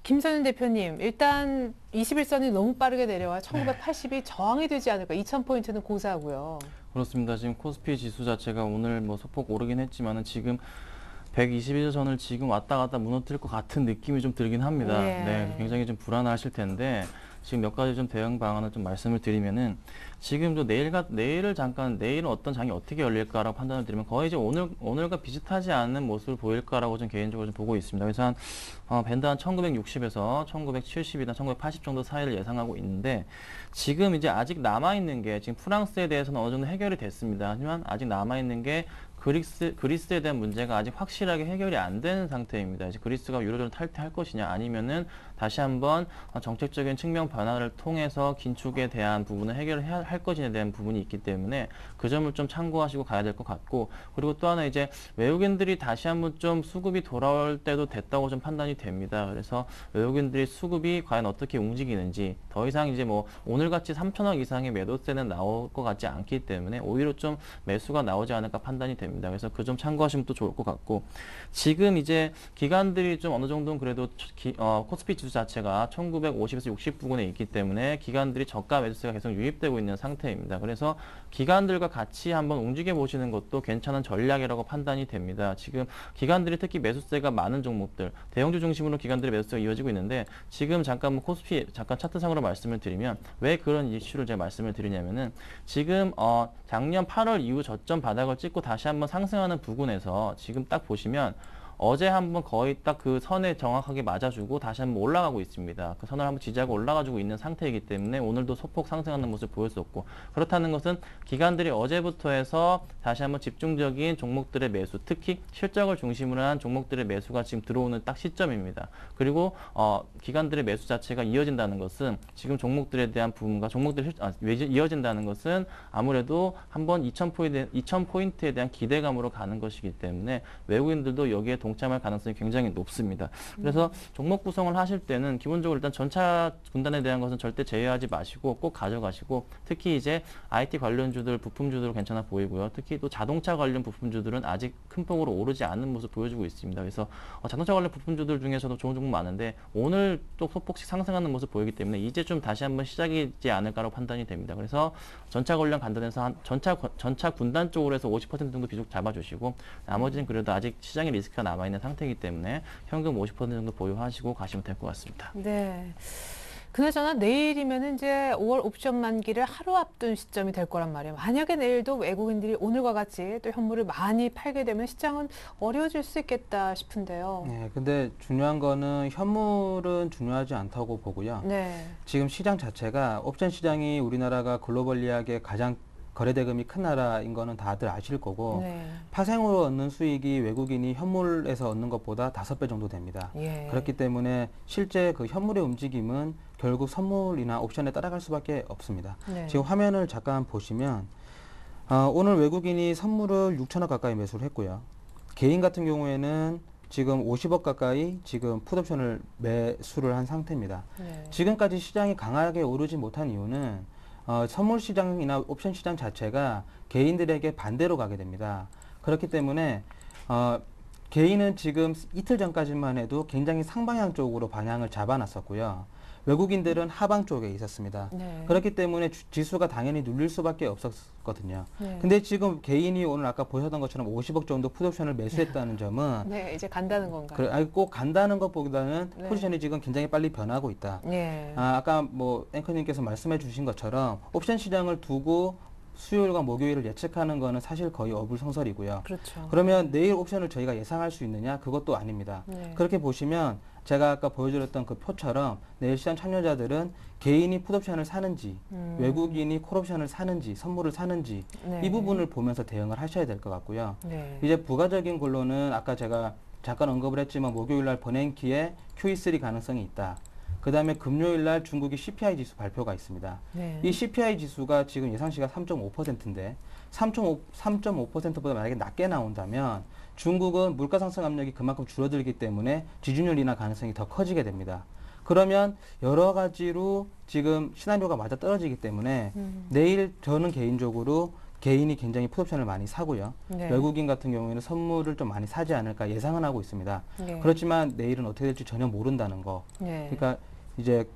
김선윤 대표님, 일단 21선이 너무 빠르게 내려와 1980이 저항이 되지 않을까, 2000포인트는 고사하고요. 그렇습니다. 지금 코스피 지수 자체가 오늘 뭐 소폭 오르긴 했지만은 지금 121선 선을 지금 왔다 갔다 무너뜨릴 것 같은 느낌이 좀 들긴 합니다. 예. 네, 굉장히 좀 불안하실 텐데, 지금 몇 가지 좀 대응 방안을 좀 말씀을 드리면은, 지금 또 내일은 어떤 장이 어떻게 열릴까라고 판단을 드리면 거의 이제 오늘과 비슷하지 않은 모습을 보일까라고 좀 개인적으로 좀 보고 있습니다. 그래서 밴드 한 1960에서 1970이나 1980 정도 사이를 예상하고 있는데, 지금 이제 아직 남아있는 게, 지금 프랑스에 대해서는 어느 정도 해결이 됐습니다. 하지만 아직 남아있는 게 그리스에 대한 문제가 아직 확실하게 해결이 안 되는 상태입니다. 이제 그리스가 유로존을 탈퇴할 것이냐, 아니면은 다시 한번 정책적인 측면 변화를 통해서 긴축에 대한 부분을 해결을 할 것이냐에 대한 부분이 있기 때문에 그 점을 좀 참고하시고 가야 될 것 같고, 그리고 또 하나 이제 외국인들이 다시 한번 좀 수급이 돌아올 때도 됐다고 좀 판단이 됩니다. 그래서 외국인들이 수급이 과연 어떻게 움직이는지, 더 이상 이제 뭐 오늘같이 3천억 이상의 매도세는 나올 것 같지 않기 때문에 오히려 좀 매수가 나오지 않을까 판단이 됩니다. 그래서 그 점 참고하시면 또 좋을 것 같고, 지금 이제 기관들이 좀 어느 정도는 그래도 코스피 지수 자체가 1950에서 60 부근에 있기 때문에 기관들이 저가 매수세가 계속 유입되고 있는 상태입니다. 그래서 기관들과 같이 한번 움직여 보시는 것도 괜찮은 전략이라고 판단이 됩니다. 지금 기관들이 특히 매수세가 많은 종목들, 대형주 중심으로 기관들의 매수세가 이어지고 있는데, 지금 잠깐 뭐 코스피 잠깐 차트상으로 말씀을 드리면 왜 그런 이슈를 제가 말씀을 드리냐면은, 지금 작년 8월 이후 저점 바닥을 찍고 다시 한번 상승하는 부근에서 지금 딱 보시면 어제 한번 거의 딱 그 선에 정확하게 맞아주고 다시 한번 올라가고 있습니다. 그 선을 한번 지지하고 올라가주고 있는 상태이기 때문에 오늘도 소폭 상승하는 모습을 보였었고, 그렇다는 것은 기관들이 어제부터 해서 다시 한번 집중적인 종목들의 매수, 특히 실적을 중심으로 한 종목들의 매수가 지금 들어오는 딱 시점입니다. 그리고 기관들의 매수 자체가 이어진다는 것은 지금 종목들에 대한 부분과 종목들이 이어진다는 것은 아무래도 한번 2000포인트에 대한 기대감으로 가는 것이기 때문에 외국인들도 여기에 동참할 가능성이 굉장히 높습니다. 그래서 종목 구성을 하실 때는 기본적으로 일단 전차 군단에 대한 것은 절대 제외하지 마시고 꼭 가져가시고, 특히 이제 IT 관련주들, 부품주들 괜찮아 보이고요. 특히 또 자동차 관련 부품주들은 아직 큰 폭으로 오르지 않는 모습 보여주고 있습니다. 그래서 자동차 관련 부품주들 중에서도 좋은 종목 많은데 오늘 또 소폭씩 상승하는 모습 보이기 때문에 이제 좀 다시 한번 시작이지 않을까라고 판단이 됩니다. 그래서 전차 관련 관련해서 전차 군단 쪽으로 해서 50% 정도 비중 잡아주시고, 나머지는 그래도 아직 시장의 리스크가 남아있는 상태이기 때문에 현금 50% 정도 보유하시고 가시면 될 것 같습니다. 네. 그나저나 내일이면 이제 5월 옵션 만기를 하루 앞둔 시점이 될 거란 말이에요. 만약에 내일도 외국인들이 오늘과 같이 또 현물을 많이 팔게 되면 시장은 어려워질 수 있겠다 싶은데요. 네, 근데 중요한 거는 현물은 중요하지 않다고 보고요. 네. 지금 시장 자체가 옵션 시장이 우리나라가 글로벌리하게 가장 거래대금이 큰 나라인 거는 다들 아실 거고, 네. 파생으로 얻는 수익이 외국인이 현물에서 얻는 것보다 5배 정도 됩니다. 예. 그렇기 때문에 실제 그 현물의 움직임은 결국 선물이나 옵션에 따라갈 수밖에 없습니다. 네. 지금 화면을 잠깐 보시면 오늘 외국인이 선물을 6천억 가까이 매수를 했고요. 개인 같은 경우에는 지금 50억 가까이 지금 풋옵션을 매수를 한 상태입니다. 네. 지금까지 시장이 강하게 오르지 못한 이유는 선물 시장이나 옵션 시장 자체가 개인들에게 반대로 가게 됩니다. 그렇기 때문에 개인은 지금 이틀 전까지만 해도 굉장히 상방향 쪽으로 방향을 잡아놨었고요. 외국인들은 하방 쪽에 있었습니다. 네. 그렇기 때문에 지수가 당연히 눌릴 수밖에 없었거든요. 네. 근데 지금 개인이 오늘 아까 보셨던 것처럼 50억 정도 풋옵션을 매수했다는 점은 네, 이제 간다는 건가요? 꼭 간다는 것보다는 네. 포지션이 지금 굉장히 빨리 변하고 있다. 네. 아까 뭐 앵커님께서 말씀해 주신 것처럼 옵션 시장을 두고 수요일과 목요일을 예측하는 거는 사실 거의 어불성설이고요. 그렇죠. 그러면 내일 옵션을 저희가 예상할 수 있느냐? 그것도 아닙니다. 네. 그렇게 보시면 제가 아까 보여드렸던 그 표처럼 내일 시장 참여자들은 개인이 풋옵션을 사는지 외국인이 콜옵션을 사는지 선물을 사는지 네. 이 부분을 보면서 대응을 하셔야 될 것 같고요. 네. 이제 부가적인 걸로는 아까 제가 잠깐 언급을 했지만 목요일 날 버냉키에 QE3 가능성이 있다. 그 다음에 금요일 날 중국이 CPI 지수 발표가 있습니다. 네. 이 CPI 지수가 지금 예상시가 3.5%인데 3.5%보다 만약에 낮게 나온다면 중국은 물가 상승 압력이 그만큼 줄어들기 때문에 지준율 인하 가능성이 더 커지게 됩니다. 그러면 여러 가지로 지금 시나리오가 맞아 떨어지기 때문에 내일 저는 개인적으로 개인이 굉장히 풋옵션을 많이 사고요. 네. 외국인 같은 경우에는 선물을 좀 많이 사지 않을까 예상은 하고 있습니다. 네. 그렇지만 내일은 어떻게 될지 전혀 모른다는 거. 네. 그러니까 이제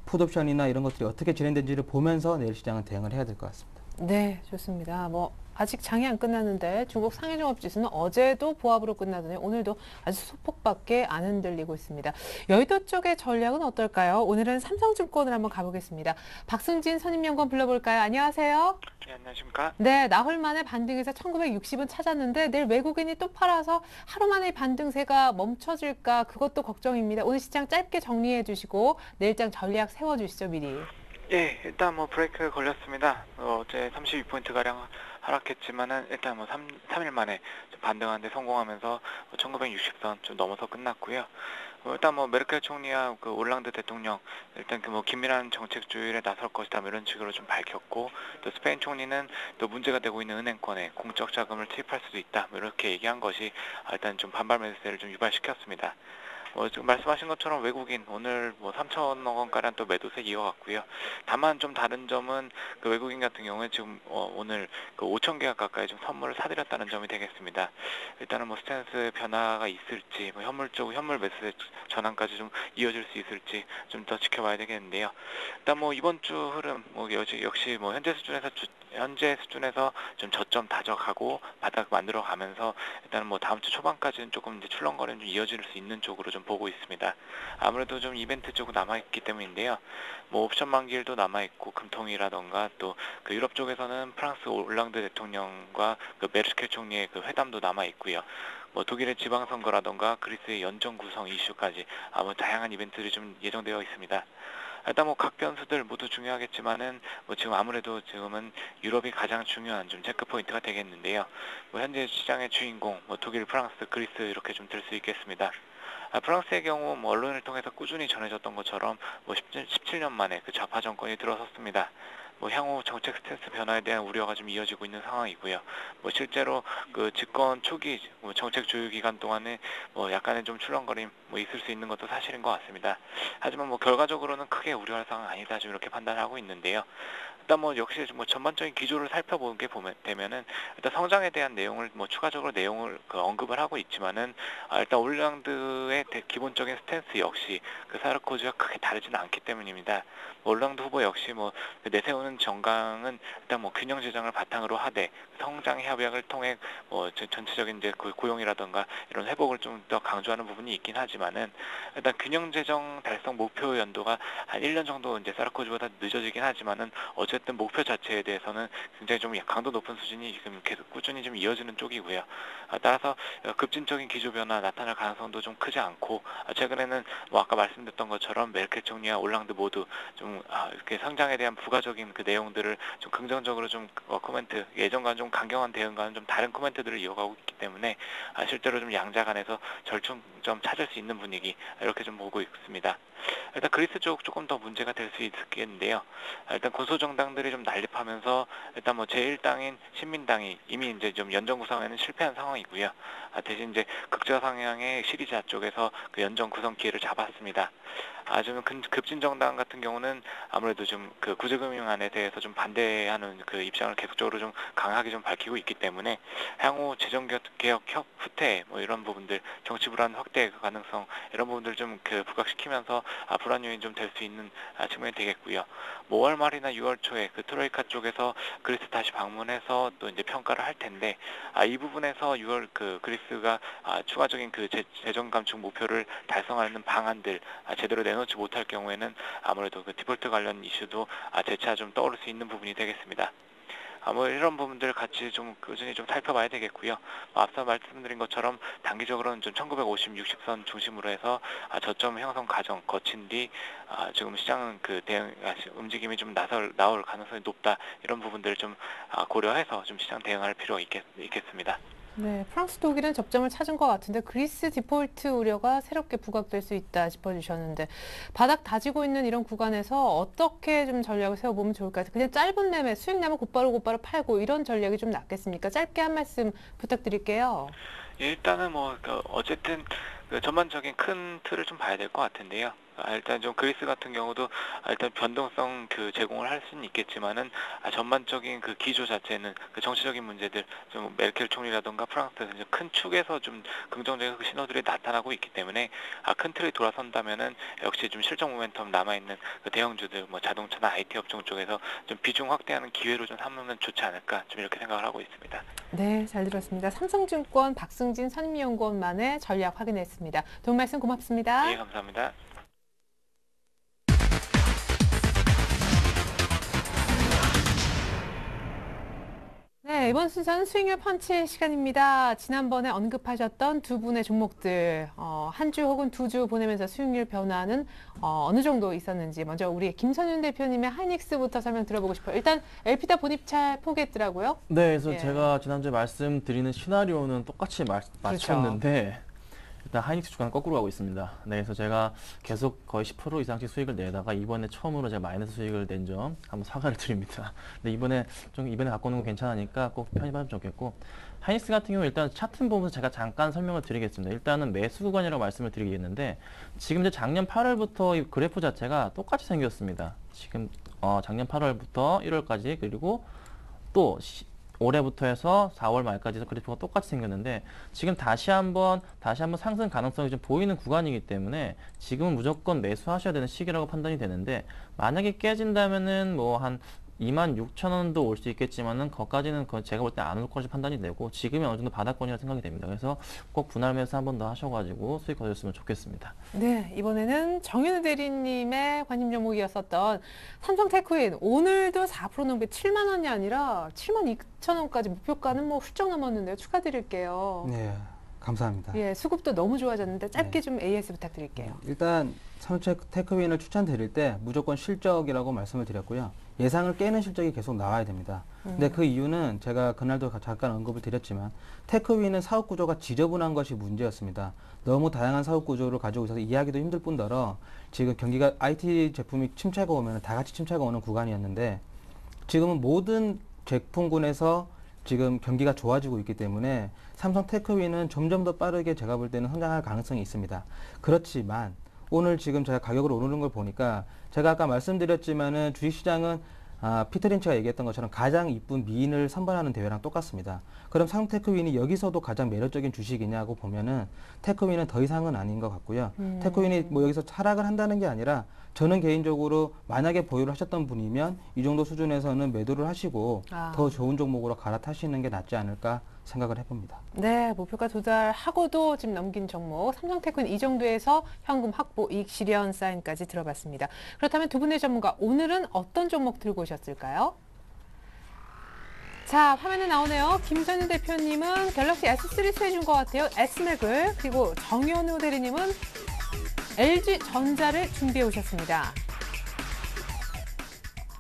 풋옵션이나 이런 것들이 어떻게 진행된지를 보면서 내일 시장은 대응을 해야 될 것 같습니다. 네, 좋습니다. 아직 장이 안 끝났는데 중국 상해종합지수는 어제도 보합으로 끝나더니 오늘도 아주 소폭밖에 안 흔들리고 있습니다. 여의도 쪽의 전략은 어떨까요? 오늘은 삼성증권을 한번 가보겠습니다. 박승진 선임연구원 불러볼까요? 안녕하세요. 네, 안녕하십니까? 네, 나흘 만에 반등해서 1960은 찾았는데 내일 외국인이 또 팔아서 하루 만에 반등세가 멈춰질까 그것도 걱정입니다. 오늘 시장 짧게 정리해 주시고 내일장 전략 세워주시죠, 미리. 예, 일단 브레이크 걸렸습니다. 어제 32포인트가량 하락했지만은 일단 3일 만에 좀 반등하는데 성공하면서 1960선 좀 넘어서 끝났고요. 일단 메르켈 총리와 그 올랑드 대통령 일단 긴밀한 정책 조율에 나설 것이다 이런 식으로 좀 밝혔고, 또 스페인 총리는 또 문제가 되고 있는 은행권에 공적 자금을 투입할 수도 있다 이렇게 얘기한 것이 일단 좀 반발 매수세를 좀 유발시켰습니다. 지금 말씀하신 것처럼 외국인 오늘 3천억 원가량 또 매도세 이어갔고요. 다만 좀 다른 점은 그 외국인 같은 경우에 지금 오늘 그 5천 개가 가까이 좀 선물을 사들였다는 점이 되겠습니다. 일단은 스탠스 변화가 있을지, 현물 매수세 전환까지 좀 이어질 수 있을지 좀 더 지켜봐야 되겠는데요. 일단 이번 주 흐름 역시 현재 수준에서 좀 저점 다져가고 바닥 만들어가면서 일단은 다음 주 초반까지는 조금 이제 출렁거림 좀 이어질 수 있는 쪽으로 좀 보고 있습니다. 아무래도 좀 이벤트 쪽으로 남아있기 때문인데요. 옵션 만기일도 남아있고 금통이라던가 또 그 유럽 쪽에서는 프랑스 올랑드 대통령과 그 메르켈 총리의 그 회담도 남아있고요. 뭐 독일의 지방선거라던가 그리스의 연정 구성 이슈까지 뭐 다양한 이벤트들이 좀 예정되어 있습니다. 일단 뭐 각 변수들 모두 중요하겠지만은 뭐 지금 아무래도 지금은 유럽이 가장 중요한 좀 체크 포인트가 되겠는데요. 뭐 현재 시장의 주인공 뭐 독일, 프랑스, 그리스 이렇게 좀 될 수 있겠습니다. 프랑스의 경우 뭐 언론을 통해서 꾸준히 전해졌던 것처럼 뭐 17년 만에 그 좌파 정권이 들어섰습니다. 뭐 향후 정책 스탠스 변화에 대한 우려가 좀 이어지고 있는 상황이고요. 뭐 실제로 그 집권 초기 뭐 정책 조율 기간 동안에 뭐 약간의 좀 출렁거림 뭐 있을 수 있는 것도 사실인 것 같습니다. 하지만 뭐 결과적으로는 크게 우려할 상황은 아니다 좀 이렇게 판단하고 있는데요. 일단 뭐 역시 뭐 전반적인 기조를 살펴보게 되면은 일단 성장에 대한 내용을 뭐 추가적으로 내용을 언급을 하고 있지만은 일단 올랑드의 기본적인 스탠스 역시 그 사르코지와 크게 다르지는 않기 때문입니다. 올랑드 후보 역시 뭐 내세우는 정강은 일단 뭐 균형 재정을 바탕으로 하되 성장 협약을 통해 뭐 전체적인 이제 그 고용이라던가 이런 회복을 좀 더 강조하는 부분이 있긴 하지만은 일단 균형 재정 달성 목표 연도가 한 1년 정도 이제 사르코지보다 늦어지긴 하지만은 어쨌든 목표 자체에 대해서는 굉장히 좀 강도 높은 수준이 지금 계속 꾸준히 좀 이어지는 쪽이고요. 따라서 급진적인 기조 변화 나타날 가능성도 좀 크지 않고 최근에는 뭐 아까 말씀드렸던 것처럼 메르켈 총리와 올랑드 모두 좀 이렇게 성장에 대한 부가적인 그 내용들을 좀 긍정적으로 좀 코멘트 예전과는 좀 강경한 대응과는 좀 다른 코멘트들을 이어가고 있기 때문에 실제로 좀 양자 간에서 절충점 찾을 수 있는 분위기 이렇게 좀 보고 있습니다. 일단 그리스 쪽 조금 더 문제가 될 수 있겠는데요. 일단 군소정당들이 좀 난립하면서 일단 뭐 제1당인 신민당이 이미 이제 좀 연정 구성에는 실패한 상황이고요. 대신 이제 극좌 상향의 시리자 쪽에서 그 연정 구성 기회를 잡았습니다. 좀 급진 정당 같은 경우는 아무래도 좀 그 구제금융안에 대해서 좀 반대하는 그 입장을 계속적으로 좀 강하게 좀 밝히고 있기 때문에 향후 재정개혁 후퇴 뭐 이런 부분들 정치 불안 확대 가능성 이런 부분들 좀 그 부각시키면서 불안 요인 좀 될 수 있는 측면이 되겠고요. 5월 말이나 6월 초에 그 트로이카 쪽에서 그리스 다시 방문해서 또 이제 평가를 할 텐데 이 부분에서 6월 그 그리스가 추가적인 그 재정 감축 목표를 달성하는 방안들 제대로 내놓지 못할 경우에는 아무래도 그 디폴트 관련 이슈도 재차 좀 떠오를 수 있는 부분이 되겠습니다. 뭐 이런 부분들 같이 좀 꾸준히 좀 살펴봐야 되겠고요. 앞서 말씀드린 것처럼 단기적으로는 좀 1950, 60선 중심으로 해서 저점 형성 과정 거친 뒤 지금 시장은 그 대응 움직임이 좀 나올 가능성이 높다 이런 부분들을 좀 고려해서 좀 시장 대응할 필요가 있겠습니다. 네, 프랑스, 독일은 접점을 찾은 것 같은데 그리스 디폴트 우려가 새롭게 부각될 수 있다 짚어주셨는데 바닥 다지고 있는 이런 구간에서 어떻게 좀 전략을 세워보면 좋을까요? 그냥 짧은 매매, 수익 나면 곧바로 팔고 이런 전략이 좀 낫겠습니까? 짧게 한 말씀 부탁드릴게요. 일단은 뭐 어쨌든 그 전반적인 큰 틀을 좀 봐야 될 것 같은데요. 일단 좀 그리스 같은 경우도 일단 변동성 그 제공을 할 수는 있겠지만은 전반적인 그 기조 자체는 그 정치적인 문제들 좀 메르켈 총리라던가 프랑스에서 이제 큰 축에서 좀 긍정적인 그 신호들이 나타나고 있기 때문에 큰 틀이 돌아선다면은 역시 좀 실적 모멘텀 남아 있는 그 대형주들 뭐 자동차나 IT 업종 쪽에서 좀 비중 확대하는 기회로 좀 삼으면 좋지 않을까 좀 이렇게 생각을 하고 있습니다. 네, 잘 들었습니다. 삼성증권 박승진 선임연구원만의 전략 확인했습니다. 도움 말씀 고맙습니다. 예, 감사합니다. 네, 이번 순서는 수익률 펀치 시간입니다. 지난번에 언급하셨던 두 분의 종목들, 한 주 혹은 두 주 보내면서 수익률 변화는 어느 정도 있었는지 먼저 우리 김선윤 대표님의 하이닉스부터 설명 들어보고 싶어요. 일단 LP다 본입 잘 포기했더라고요. 네, 그래서 예. 제가 지난주에 말씀드리는 시나리오는 똑같이 맞췄는데 일단 하이닉스 주가는 거꾸로 가고 있습니다. 네, 그래서 제가 계속 거의 10% 이상씩 수익을 내다가 이번에 처음으로 제가 마이너스 수익을 낸 점 한번 사과를 드립니다. 근데 이번에 갖고 오는 거 괜찮으니까 꼭 편입하면 좋겠고, 하이닉스 같은 경우 일단 차트 보면서 제가 잠깐 설명을 드리겠습니다. 일단은 매수 구간이라고 말씀을 드리겠는데 지금 이제 작년 8월부터 이 그래프 자체가 똑같이 생겼습니다. 지금 작년 8월부터 1월까지 그리고 또 올해부터 해서 4월 말까지 해서 그래프가 똑같이 생겼는데 지금 다시 한번 상승 가능성이 좀 보이는 구간이기 때문에 지금은 무조건 매수하셔야 되는 시기라고 판단이 되는데, 만약에 깨진다면은 뭐 한 26,000원도 올 수 있겠지만은 거기까지는 제가 볼 때 안 올 것이 판단이 되고 지금이 어느 정도 바닥권이라고 생각이 됩니다. 그래서 꼭 분할 매수 한 번 더 하셔가지고 수익 거두셨으면 좋겠습니다. 네, 이번에는 정윤우 대리님의 관심 종목이었었던 삼성테크인 오늘도 4% 넘게 7만 원이 아니라 72,000원까지 목표가는 뭐 훌쩍 넘었는데요. 축하드릴게요. 네, 감사합니다. 예, 수급도 너무 좋아졌는데 짧게 네. 좀 AS 부탁드릴게요. 일단 삼성 테크윈을 추천드릴 때 무조건 실적이라고 말씀을 드렸고요. 예상을 깨는 실적이 계속 나와야 됩니다. 근데 그 이유는 제가 그날도 잠깐 언급을 드렸지만 테크윈은 사업 구조가 지저분한 것이 문제였습니다. 너무 다양한 사업 구조를 가지고 있어서 이해하기도 힘들 뿐더러 지금 경기가 IT 제품이 침체가 오면 다 같이 침체가 오는 구간이었는데 지금은 모든 제품군에서 지금 경기가 좋아지고 있기 때문에 삼성 테크윈은 점점 더 빠르게 제가 볼 때는 성장할 가능성이 있습니다. 그렇지만 오늘 지금 제가 가격을 오르는 걸 보니까 제가 아까 말씀드렸지만은 주식시장은 피터 린치가 얘기했던 것처럼 가장 이쁜 미인을 선발하는 대회랑 똑같습니다. 그럼 삼성 테크윈이 여기서도 가장 매력적인 주식이냐고 보면은 테크윈은 더 이상은 아닌 것 같고요. 테크윈이 뭐 여기서 하락을 한다는 게 아니라 저는 개인적으로 만약에 보유를 하셨던 분이면 이 정도 수준에서는 매도를 하시고 더 좋은 종목으로 갈아타시는 게 낫지 않을까 생각을 해봅니다. 네, 목표가 도달하고도 지금 넘긴 종목 삼성테크는 이 정도에서 현금 확보, 이익 실현 사인까지 들어봤습니다. 그렇다면 두 분의 전문가 오늘은 어떤 종목 들고 오셨을까요? 자, 화면에 나오네요. 김선윤 대표님은 갤럭시 S3 수혜준 것 같아요. S맥을. 그리고 정현우 대리님은 LG전자를 준비해 오셨습니다.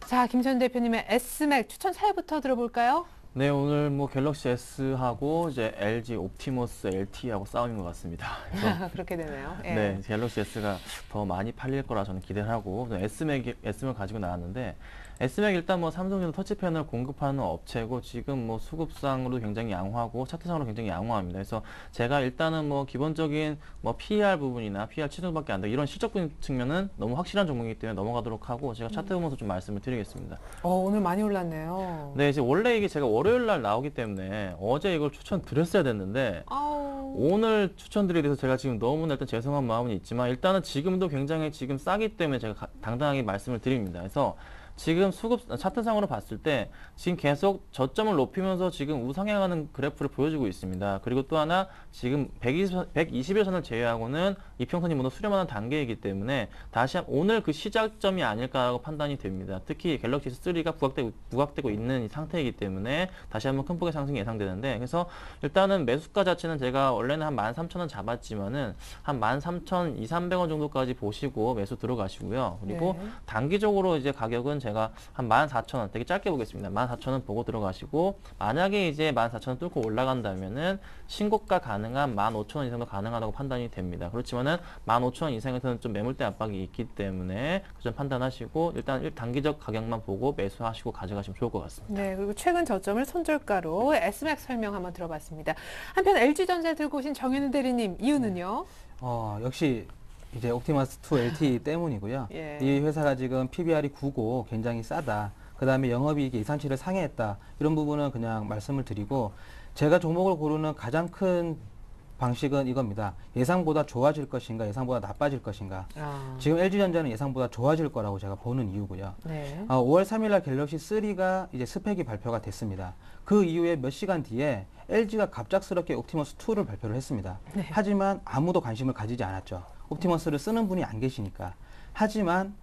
자, 김선윤 대표님의 S맥 추천 사유부터 들어볼까요? 네, 오늘 뭐 갤럭시 S하고 이제 LG 옵티머스 LTE하고 싸움인 것 같습니다. 그래서 그렇게 되네요. 예. 네, 갤럭시 S가 더 많이 팔릴 거라 저는 기대를 하고 S맥을 가지고 나왔는데 S맥 일단 뭐 삼성전자 터치펜을 공급하는 업체고 지금 뭐 수급상으로 굉장히 양호하고 차트상으로 굉장히 양호합니다. 그래서 제가 일단은 뭐 기본적인 뭐 PER 부분이나 PER 치중밖에 안 돼 이런 실적분 측면은 너무 확실한 종목이기 때문에 넘어가도록 하고 제가 차트 보면서 좀 말씀을 드리겠습니다. 오늘 많이 올랐네요. 네, 이제 원래 이게 제가 월요일 날 나오기 때문에 어제 이걸 추천드렸어야 됐는데 오늘 추천드리기 위해서 제가 지금 너무나 일단 죄송한 마음은 있지만 일단은 지금도 굉장히 지금 싸기 때문에 제가 당당하게 말씀을 드립니다. 그래서 지금 수급 차트상으로 봤을 때 지금 계속 저점을 높이면서 지금 우상향하는 그래프를 보여주고 있습니다. 그리고 또 하나 지금 120일선을 제외하고는 이평선이 모두 수렴하는 단계이기 때문에 다시 오늘 그 시작점이 아닐까라고 판단이 됩니다. 특히 갤럭시 S3가 부각되고 있는 상태이기 때문에 다시 한번 큰 폭의 상승이 예상되는데 그래서 일단은 매수가 자체는 제가 원래는 한 13,000원 잡았지만은 한 13,200~1300원 정도까지 보시고 매수 들어가시고요. 그리고 네. 단기적으로 이제 가격은 제가 한 14,000원 되게 짧게 보겠습니다. 14,000원 보고 들어가시고 만약에 이제 14,000원 뚫고 올라간다면은 신고가 가능한 15,000원 이상도 가능하다고 판단이 됩니다. 그렇지만은 15,000원 이상에서는 좀 매물대 압박이 있기 때문에 그 점 판단하시고 일단 단기적 가격만 보고 매수하시고 가져가시면 좋을 것 같습니다. 네, 그리고 최근 저점을 손절가로 S맥 설명 한번 들어봤습니다. 한편 LG전자 들고 오신 정현우 대리님 이유는요? 역시 이제 옵티머스2 LTE 때문이고요. 예. 이 회사가 지금 PBR이 9고 굉장히 싸다. 그 다음에 영업이익이 예상치를 상회했다. 이런 부분은 그냥 말씀을 드리고 제가 종목을 고르는 가장 큰 방식은 이겁니다. 예상보다 좋아질 것인가, 예상보다 나빠질 것인가. 지금 LG전자는 예상보다 좋아질 거라고 제가 보는 이유고요. 네. 5월 3일 날 갤럭시 3가 이제 스펙이 발표가 됐습니다. 그 이후에 몇 시간 뒤에 LG가 갑작스럽게 옵티머스 2를 발표를 했습니다. 네. 하지만 아무도 관심을 가지지 않았죠. 옵티머스를 쓰는 분이 안 계시니까. 하지만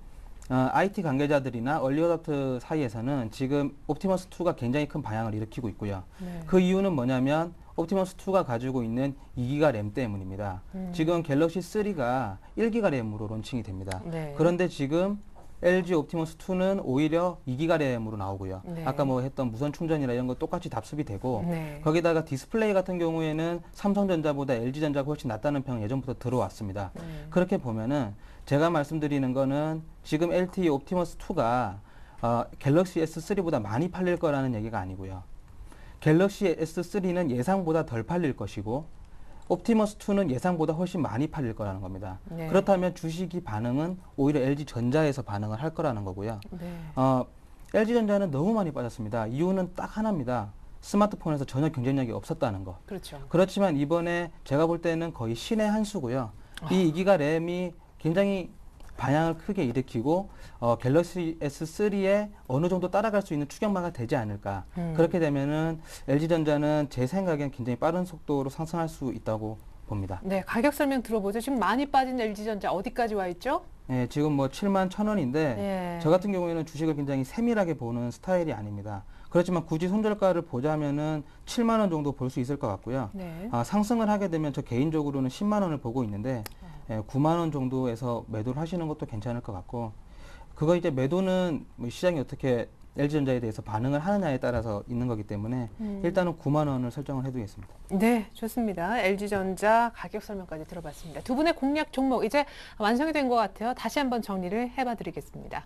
IT 관계자들이나 얼리어답터 사이에서는 지금 옵티머스 2가 굉장히 큰 방향을 일으키고 있고요. 네. 그 이유는 뭐냐면 옵티머스 2가 가지고 있는 2기가 램 때문입니다. 지금 갤럭시 3가 1기가 램으로 론칭이 됩니다. 네. 그런데 지금 LG 옵티머스 2는 오히려 2기가 램으로 나오고요. 네. 아까 뭐 했던 무선 충전이나 이런 거 똑같이 답습이 되고 네. 거기다가 디스플레이 같은 경우에는 삼성전자보다 LG전자가 훨씬 낫다는 평 예전부터 들어왔습니다. 그렇게 보면은 제가 말씀드리는 거는 지금 LTE 옵티머스 2가 갤럭시 S3보다 많이 팔릴 거라는 얘기가 아니고요. 갤럭시 S3는 예상보다 덜 팔릴 것이고 옵티머스 2는 예상보다 훨씬 많이 팔릴 거라는 겁니다. 네. 그렇다면 주식이 반응은 오히려 LG전자에서 반응을 할 거라는 거고요. 네. LG전자는 너무 많이 빠졌습니다. 이유는 딱 하나입니다. 스마트폰에서 전혀 경쟁력이 없었다는 거. 그렇죠. 그렇지만 이번에 제가 볼 때는 거의 신의 한 수고요. 이 2기가 램이 굉장히 방향을 크게 일으키고 갤럭시 S3에 어느 정도 따라갈 수 있는 추격마가 되지 않을까. 그렇게 되면은 LG전자는 제 생각엔 굉장히 빠른 속도로 상승할 수 있다고 봅니다. 네, 가격 설명 들어보죠. 지금 많이 빠진 LG전자 어디까지 와 있죠? 네, 지금 뭐 71,000원인데 예. 저 같은 경우에는 주식을 굉장히 세밀하게 보는 스타일이 아닙니다. 그렇지만 굳이 손절가를 보자면은 7만 원 정도 볼 수 있을 것 같고요. 네. 상승을 하게 되면 저 개인적으로는 10만 원을 보고 있는데 9만 원 정도에서 매도를 하시는 것도 괜찮을 것 같고, 그거 이제 매도는 뭐 시장이 어떻게 LG전자에 대해서 반응을 하느냐에 따라서 있는 거기 때문에 일단은 9만 원을 설정을 해두겠습니다. 네, 좋습니다. LG전자 가격 설명까지 들어봤습니다. 두 분의 공략 종목 이제 완성이 된 것 같아요. 다시 한번 정리를 해봐드리겠습니다.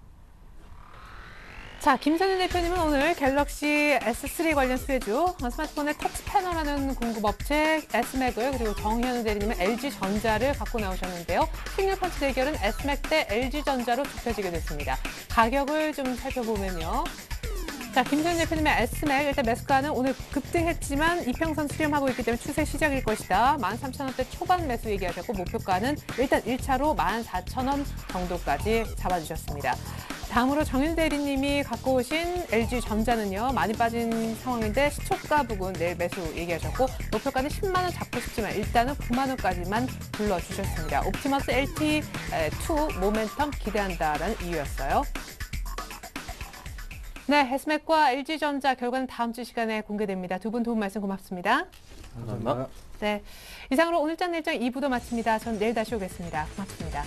자, 김선희 대표님은 오늘 갤럭시 S3 관련 수혜주, 스마트폰의 터치 패널하는 공급업체 S맥을, 그리고 정현우 대리님은 LG전자를 갖고 나오셨는데요. 시그널 펀치 대결은 S맥 대 LG전자로 좁혀지게 됐습니다. 가격을 좀 살펴보면요. 자, 김선희 대표님의 S맥, 일단 매수가는 오늘 급등했지만 이평선 수렴하고 있기 때문에 추세 시작일 것이다. 13,000원대 초반 매수 얘기하셨고, 목표가는 일단 1차로 14,000원 정도까지 잡아주셨습니다. 다음으로 정윤 대리님이 갖고 오신 LG전자는요, 많이 빠진 상황인데 시초가 부근 내일 매수 얘기하셨고, 목표가는 10만 원 잡고 싶지만 일단은 9만 원까지만 불러주셨습니다. 옵티머스 LT2 모멘텀 기대한다라는 이유였어요. 네, S맥과 LG전자 결과는 다음 주 시간에 공개됩니다. 두 분 도움 말씀 고맙습니다. 감사합니다. 네, 이상으로 오늘장 내일장 2부도 마칩니다. 전 내일 다시 오겠습니다. 고맙습니다.